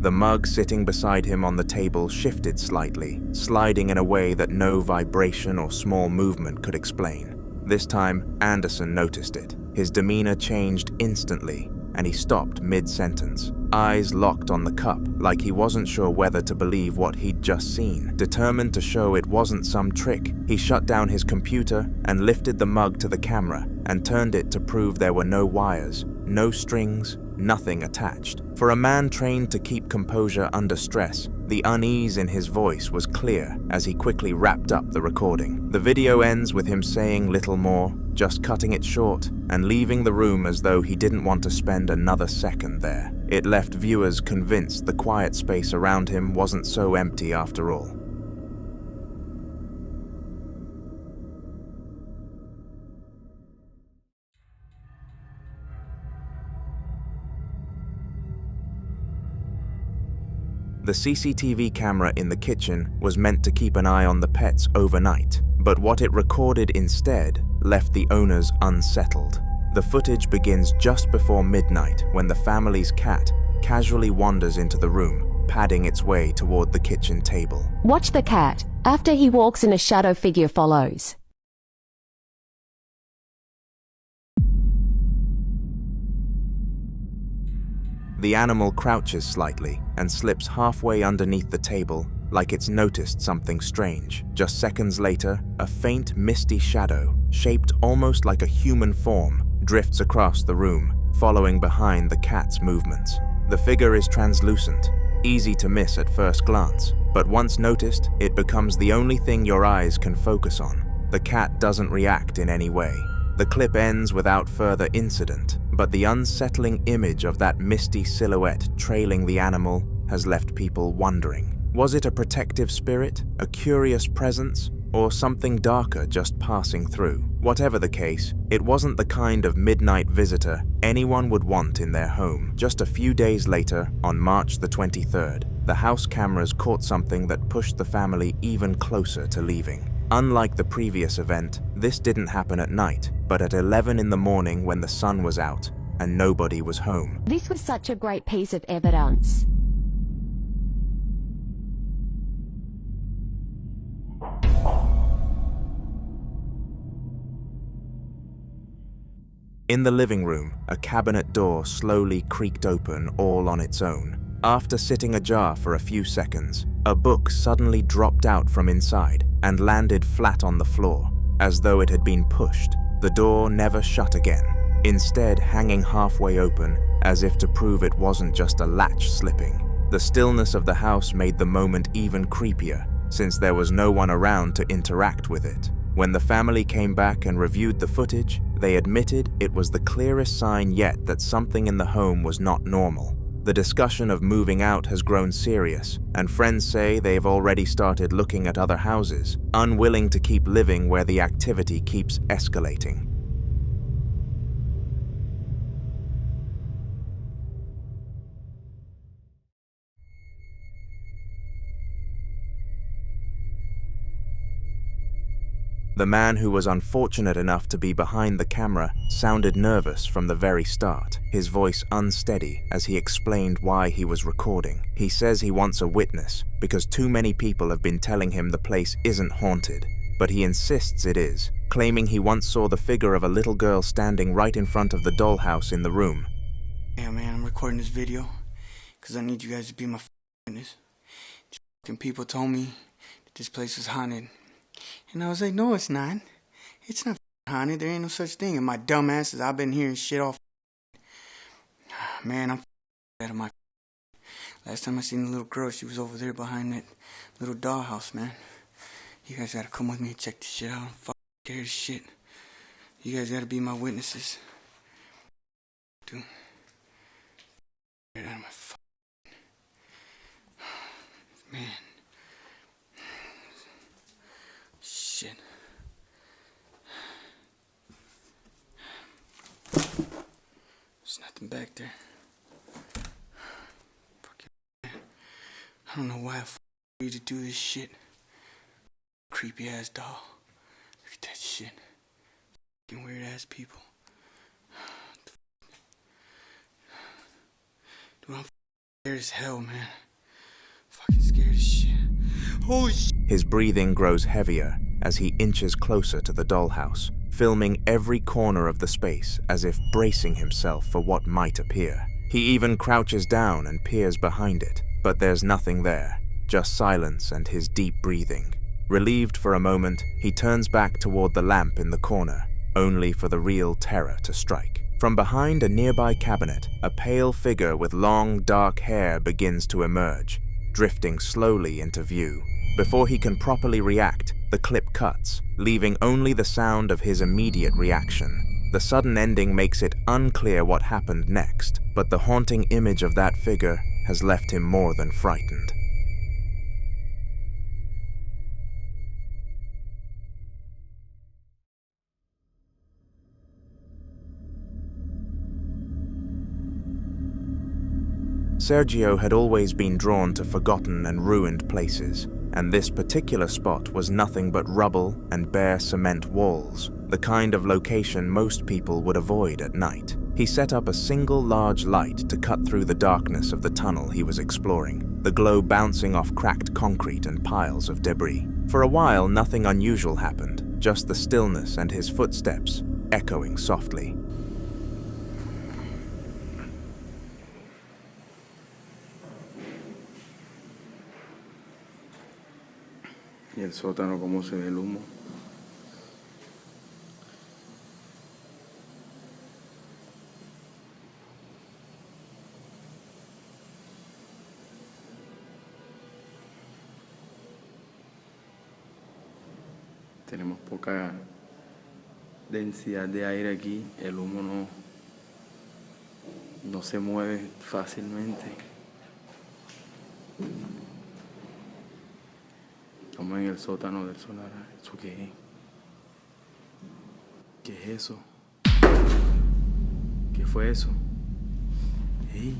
The mug sitting beside him on the table shifted slightly, sliding in a way that no vibration or small movement could explain. This time, Anderson noticed it. His demeanor changed instantly, and he stopped mid-sentence, eyes locked on the cup, like he wasn't sure whether to believe what he'd just seen. Determined to show it wasn't some trick, he shut down his computer and lifted the mug to the camera and turned it to prove there were no wires, no strings, nothing attached. For a man trained to keep composure under stress, the unease in his voice was clear as he quickly wrapped up the recording. The video ends with him saying little more, just cutting it short and leaving the room as though he didn't want to spend another second there. It left viewers convinced the quiet space around him wasn't so empty after all. The CCTV camera in the kitchen was meant to keep an eye on the pets overnight, but what it recorded instead left the owners unsettled. The footage begins just before midnight when the family's cat casually wanders into the room, padding its way toward the kitchen table. Watch the cat. After he walks in, a shadow figure follows. The animal crouches slightly and slips halfway underneath the table like it's noticed something strange. Just seconds later, a faint, misty shadow, shaped almost like a human form, drifts across the room, following behind the cat's movements. The figure is translucent, easy to miss at first glance, but once noticed, it becomes the only thing your eyes can focus on. The cat doesn't react in any way. The clip ends without further incident, but the unsettling image of that misty silhouette trailing the animal has left people wondering. Was it a protective spirit, a curious presence, or something darker just passing through? Whatever the case, it wasn't the kind of midnight visitor anyone would want in their home. Just a few days later, on March the 23rd, the house cameras caught something that pushed the family even closer to leaving. Unlike the previous event, this didn't happen at night, but at 11 in the morning when the sun was out and nobody was home. This was such a great piece of evidence. In the living room, a cabinet door slowly creaked open all on its own. After sitting ajar for a few seconds, a book suddenly dropped out from inside and landed flat on the floor, as though it had been pushed. The door never shut again, instead hanging halfway open as if to prove it wasn't just a latch slipping. The stillness of the house made the moment even creepier, since there was no one around to interact with it. When the family came back and reviewed the footage, they admitted it was the clearest sign yet that something in the home was not normal. The discussion of moving out has grown serious, and friends say they've already started looking at other houses, unwilling to keep living where the activity keeps escalating. The man who was unfortunate enough to be behind the camera sounded nervous from the very start, his voice unsteady as he explained why he was recording. He says he wants a witness because too many people have been telling him the place isn't haunted, but he insists it is, claiming he once saw the figure of a little girl standing right in front of the dollhouse in the room. Yeah, man, I'm recording this video because I need you guys to be my witness. These people told me that this place was haunted. And I was like, no, it's not. It's not haunted. There ain't no such thing. And my dumb asses, I've been hearing shit off. Man, I'm out of my. Last time I seen the little girl, she was over there behind that little dollhouse, man. You guys gotta come with me and check this shit out. I'm fucking scared as shit. You guys gotta be my witnesses. Dude. Get out of my fucking. Man. Shit. There's nothing back there. Fucking man. I don't know why I need to do this shit. Creepy ass doll. Look at that shit. Fucking weird ass people. Dude, I'm scared as hell, man. Fucking scared as shit. Holy shit. His breathing grows heavier as he inches closer to the dollhouse, filming every corner of the space as if bracing himself for what might appear. He even crouches down and peers behind it, but there's nothing there, just silence and his deep breathing. Relieved for a moment, he turns back toward the lamp in the corner, only for the real terror to strike. From behind a nearby cabinet, a pale figure with long, dark hair begins to emerge, drifting slowly into view. Before he can properly react, the clip cuts, leaving only the sound of his immediate reaction. The sudden ending makes it unclear what happened next, but the haunting image of that figure has left him more than frightened. Sergio had always been drawn to forgotten and ruined places, and this particular spot was nothing but rubble and bare cement walls, the kind of location most people would avoid at night. He set up a single large light to cut through the darkness of the tunnel he was exploring, the glow bouncing off cracked concrete and piles of debris. For a while, nothing unusual happened, just the stillness and his footsteps echoing softly. Y el sótano, cómo se ve el humo. Tenemos poca densidad de aire aquí, el humo no se mueve fácilmente. Estamos en el sótano del solar. ¿Eso qué es? ¿Qué es eso? ¿Qué fue eso? ¡Ey!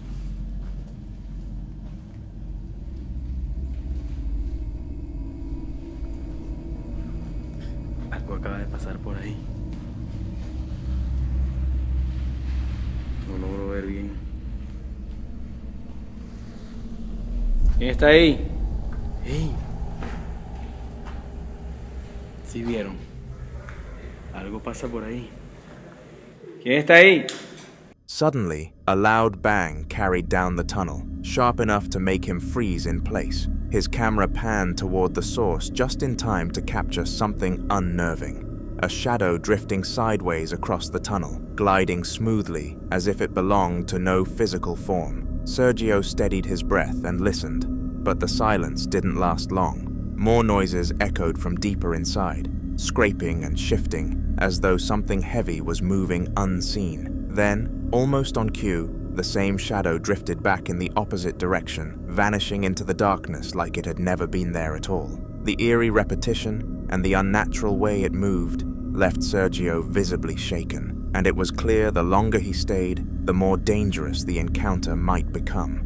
Algo acaba de pasar por ahí. No logro ver bien. ¿Quién está ahí? ¡Ey! ¿Sí vieron? Algo pasa por ahí. ¿Quién está ahí? Suddenly, a loud bang carried down the tunnel, sharp enough to make him freeze in place. His camera panned toward the source just in time to capture something unnerving. A shadow drifting sideways across the tunnel, gliding smoothly as if it belonged to no physical form. Sergio steadied his breath and listened, but the silence didn't last long. More noises echoed from deeper inside, scraping and shifting, as though something heavy was moving unseen. Then, almost on cue, the same shadow drifted back in the opposite direction, vanishing into the darkness like it had never been there at all. The eerie repetition and the unnatural way it moved left Sergio visibly shaken, and it was clear the longer he stayed, the more dangerous the encounter might become.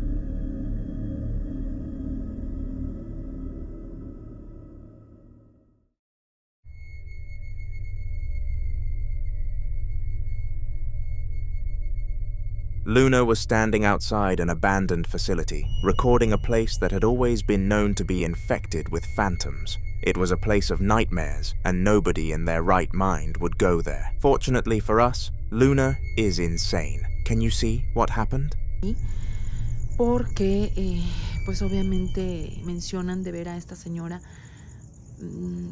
Luna was standing outside an abandoned facility, recording a place that had always been known to be infected with phantoms. It was a place of nightmares, and nobody in their right mind would go there. Fortunately for us, Luna is insane. Can you see what happened? Porque, pues obviamente mencionan de ver a esta señora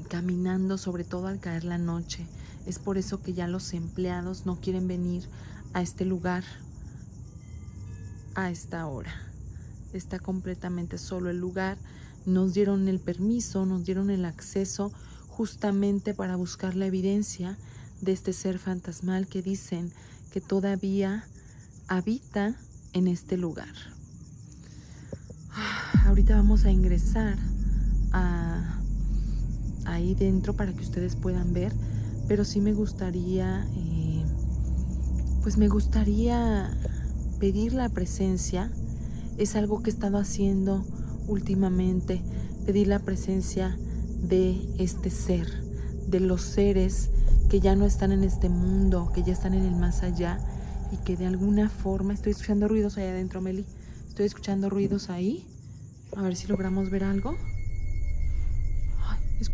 caminando, sobre todo al caer la noche. Es por eso que ya los empleados no quieren venir a este lugar a esta hora. Está completamente solo el lugar. Nos dieron el permiso, nos dieron el acceso justamente para buscar la evidencia de este ser fantasmal que dicen que todavía habita en este lugar. Ahorita vamos a ingresar ahí dentro para que ustedes puedan ver, pero sí me gustaría pedir la presencia. Es algo que he estado haciendo últimamente, pedir la presencia de este ser, de los seres que ya no están en este mundo, que ya están en el más allá y que de alguna forma... Estoy escuchando ruidos allá adentro, Meli. Estoy escuchando ruidos ahí. A ver si logramos ver algo.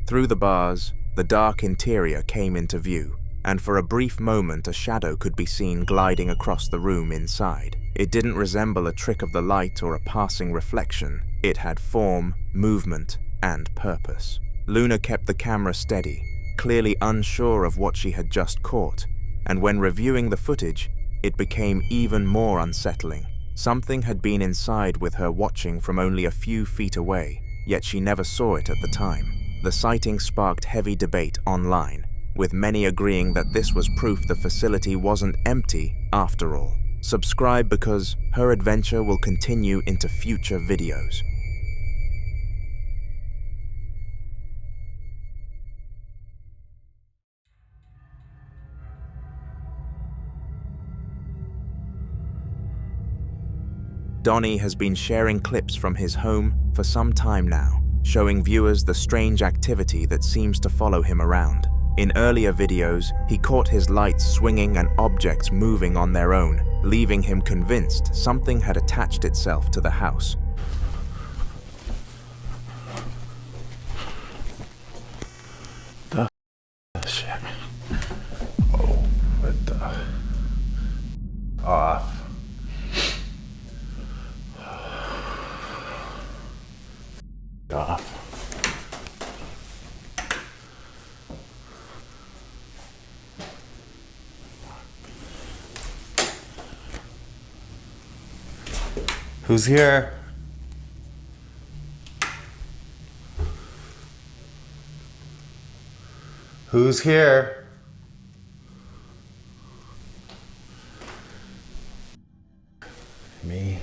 Through the bars, the dark interior came into view, and for a brief moment a shadow could be seen gliding across the room inside. It didn't resemble a trick of the light or a passing reflection. It had form, movement, and purpose. Luna kept the camera steady, clearly unsure of what she had just caught, and when reviewing the footage, it became even more unsettling. Something had been inside with her watching from only a few feet away, yet she never saw it at the time. The sighting sparked heavy debate online, with many agreeing that this was proof the facility wasn't empty after all. Subscribe because her adventure will continue into future videos. Donnie has been sharing clips from his home for some time now, showing viewers the strange activity that seems to follow him around. In earlier videos, he caught his lights swinging and objects moving on their own, leaving him convinced something had attached itself to the house. The shit. Oh, what the? Off. Off. Who's here? Who's here? Me.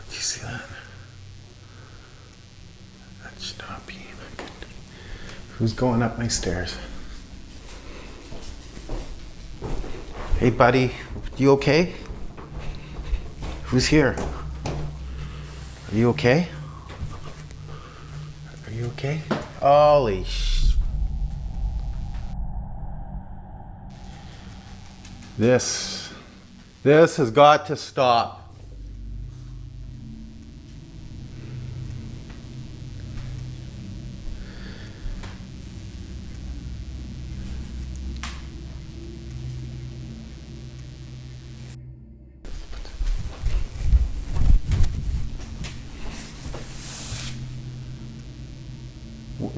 Did you see that? That should not be good. Who's going up my stairs? Hey buddy, you okay? Who's here? Are you okay? Are you okay? Holy sh... This has got to stop.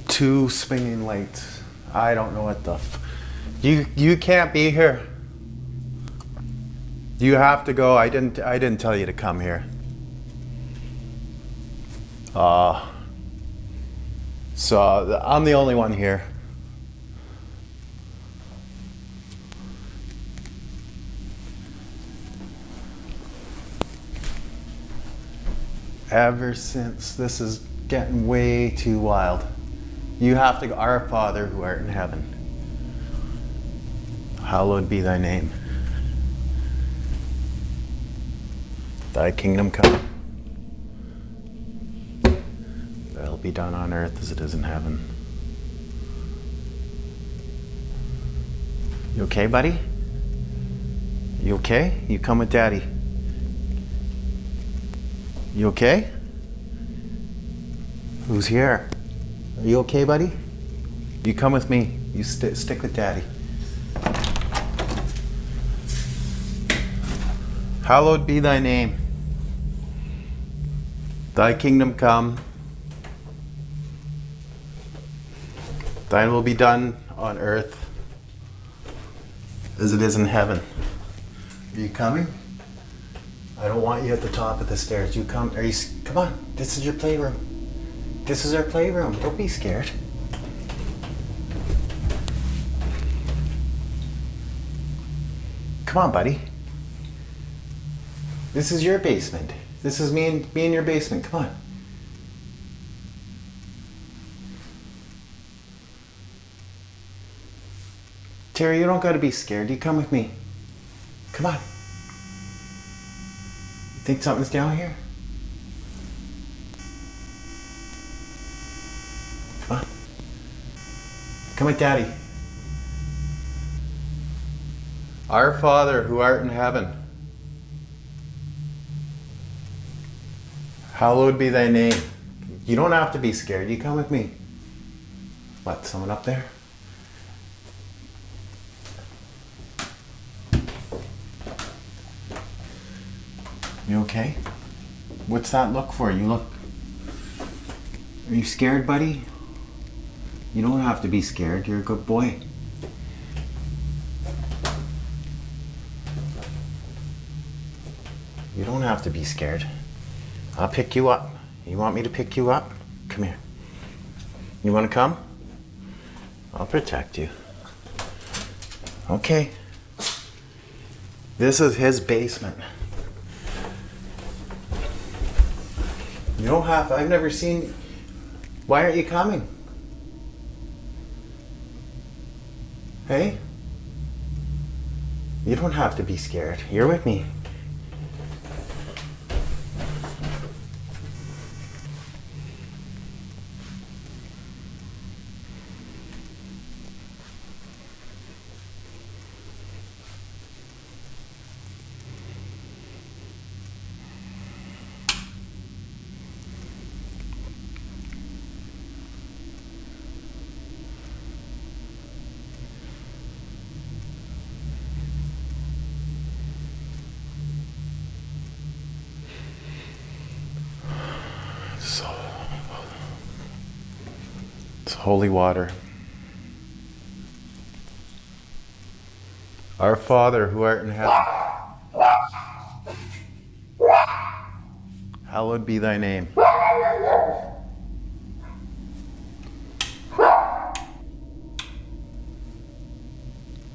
Two swinging lights. I don't know what the you can't be here. You have to go. I didn't tell you to come here. So I'm the only one here. Ever since this is getting way too wild. You have to go, Our Father who art in heaven, hallowed be thy name. Thy kingdom come. Thy'll be done on earth as it is in heaven. You okay, buddy? You okay? You come with Daddy. You okay? Who's here? Are you okay, buddy? You come with me. You stick with Daddy. Hallowed be thy name. Thy kingdom come. Thine will be done on earth as it is in heaven. Are you coming? I don't want you at the top of the stairs. You come. Come on. This is your playroom. This is our playroom. Don't be scared. Come on, buddy. This is your basement. This is me in your basement. Come on. Terry, you don't gotta be scared. You come with me. Come on. You think something's down here? Come on. Come with Daddy. Our Father who art in heaven, hallowed be thy name. You don't have to be scared. You come with me. What, someone up there? You okay? What's that look for? You look... Are you scared, buddy? You don't have to be scared. You're a good boy. You don't have to be scared. I'll pick you up. You want me to pick you up? Come here. You want to come? I'll protect you. Okay. This is his basement. You don't have to. I've never seen... Why aren't you coming? Hey? You don't have to be scared. You're with me. Holy water. Our Father who art in heaven, hallowed be thy name.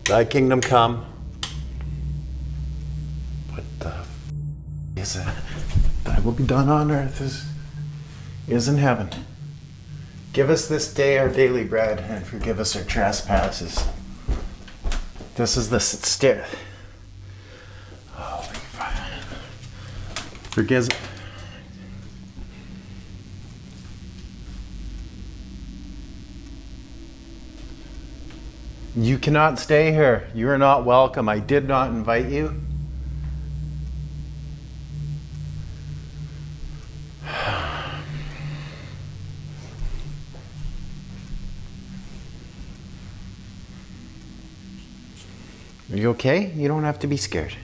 Thy kingdom come. What the is it? Thy will be done on earth as is in heaven. Give us this day our daily bread, and forgive us our trespasses. This is the stair. Holy fuck. Forgive. You cannot stay here. You are not welcome. I did not invite you. Are you okay? You don't have to be scared.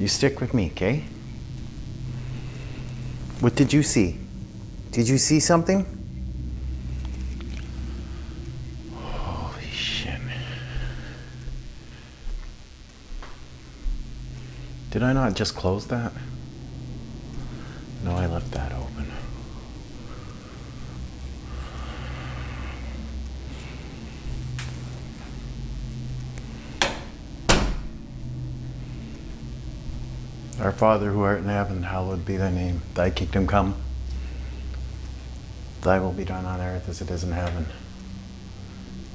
You stick with me, okay? What did you see? Did you see something? Holy shit. Did I not just close that? No, I left that open. Our Father who art in heaven, hallowed be thy name. Thy kingdom come. Thy will be done on earth as it is in heaven.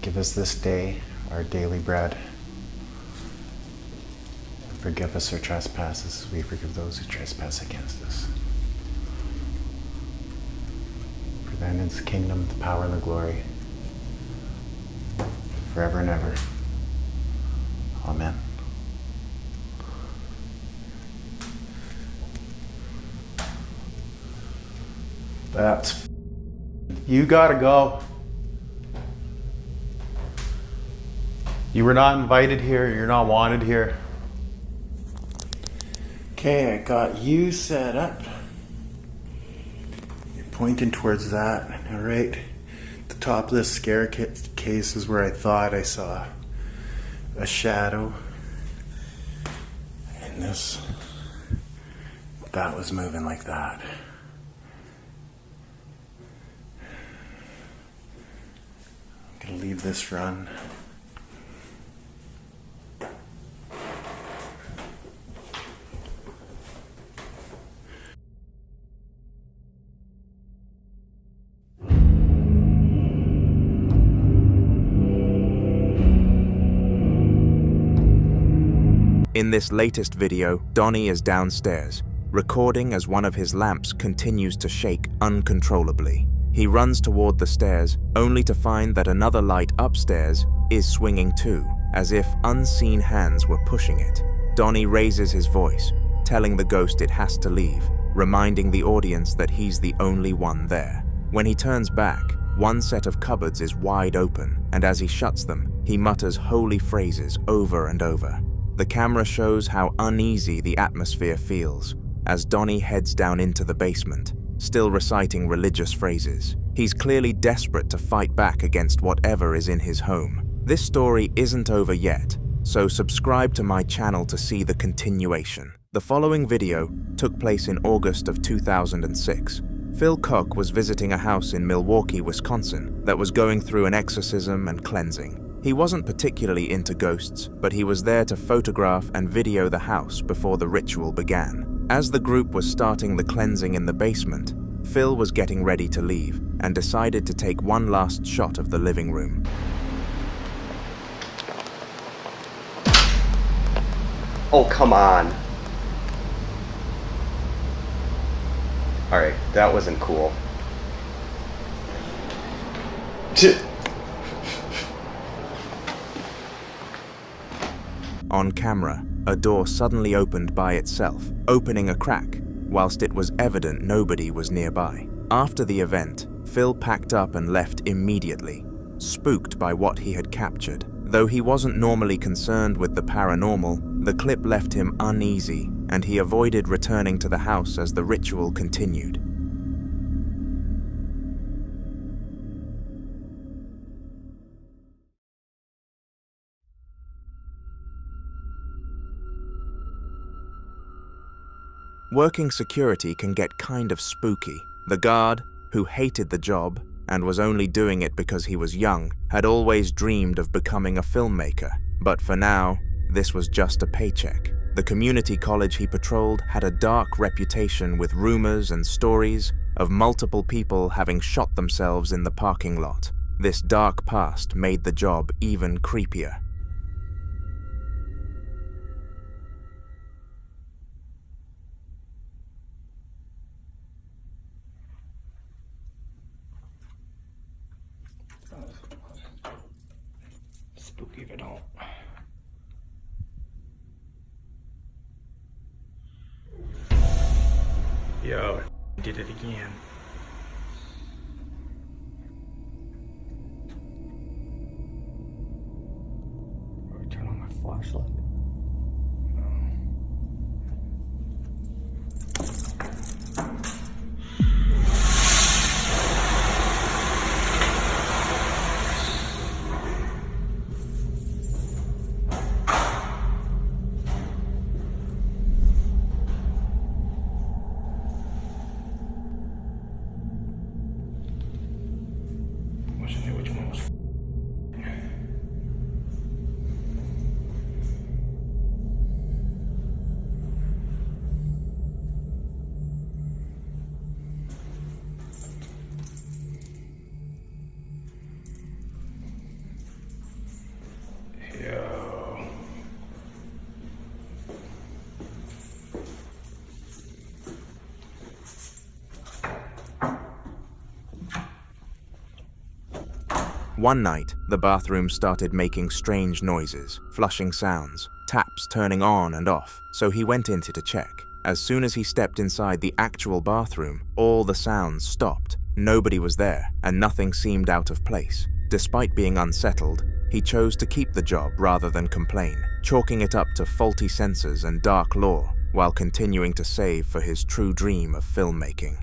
Give us this day our daily bread. And forgive us our trespasses as we forgive those who trespass against us. For thine is the kingdom, the power, and the glory, forever and ever. Amen. That's... You gotta go. You were not invited here. You're not wanted here. Okay, I got you set up. You're pointing towards that. All right. The top of this case is where I thought I saw a shadow. And this... that was moving like that. Leave this run. In this latest video, Donnie is downstairs, recording as one of his lamps continues to shake uncontrollably. He runs toward the stairs, only to find that another light upstairs is swinging too, as if unseen hands were pushing it. Donnie raises his voice, telling the ghost it has to leave, reminding the audience that he's the only one there. When he turns back, one set of cupboards is wide open, and as he shuts them, he mutters holy phrases over and over. The camera shows how uneasy the atmosphere feels, as Donnie heads down into the basement, still reciting religious phrases. He's clearly desperate to fight back against whatever is in his home. This story isn't over yet, so subscribe to my channel to see the continuation. The following video took place in August of 2006. Phil Cook was visiting a house in Milwaukee, Wisconsin that was going through an exorcism and cleansing. He wasn't particularly into ghosts, but he was there to photograph and video the house before the ritual began. As the group was starting the cleansing in the basement, Phil was getting ready to leave and decided to take one last shot of the living room. Oh, come on. Alright, that wasn't cool. On camera, a door suddenly opened by itself, opening a crack, whilst it was evident nobody was nearby. After the event, Phil packed up and left immediately, spooked by what he had captured. Though he wasn't normally concerned with the paranormal, the clip left him uneasy, and he avoided returning to the house as the ritual continued. Working security can get kind of spooky. The guard, who hated the job and was only doing it because he was young, had always dreamed of becoming a filmmaker. But for now, this was just a paycheck. The community college he patrolled had a dark reputation with rumors and stories of multiple people having shot themselves in the parking lot. This dark past made the job even creepier. Spooky if I don't. Yo, did it again. Turn on my flashlight. One night, the bathroom started making strange noises, flushing sounds, taps turning on and off, so he went in to check. As soon as he stepped inside the actual bathroom, all the sounds stopped. Nobody was there, and nothing seemed out of place. Despite being unsettled, he chose to keep the job rather than complain, chalking it up to faulty sensors and dark lore, while continuing to save for his true dream of filmmaking.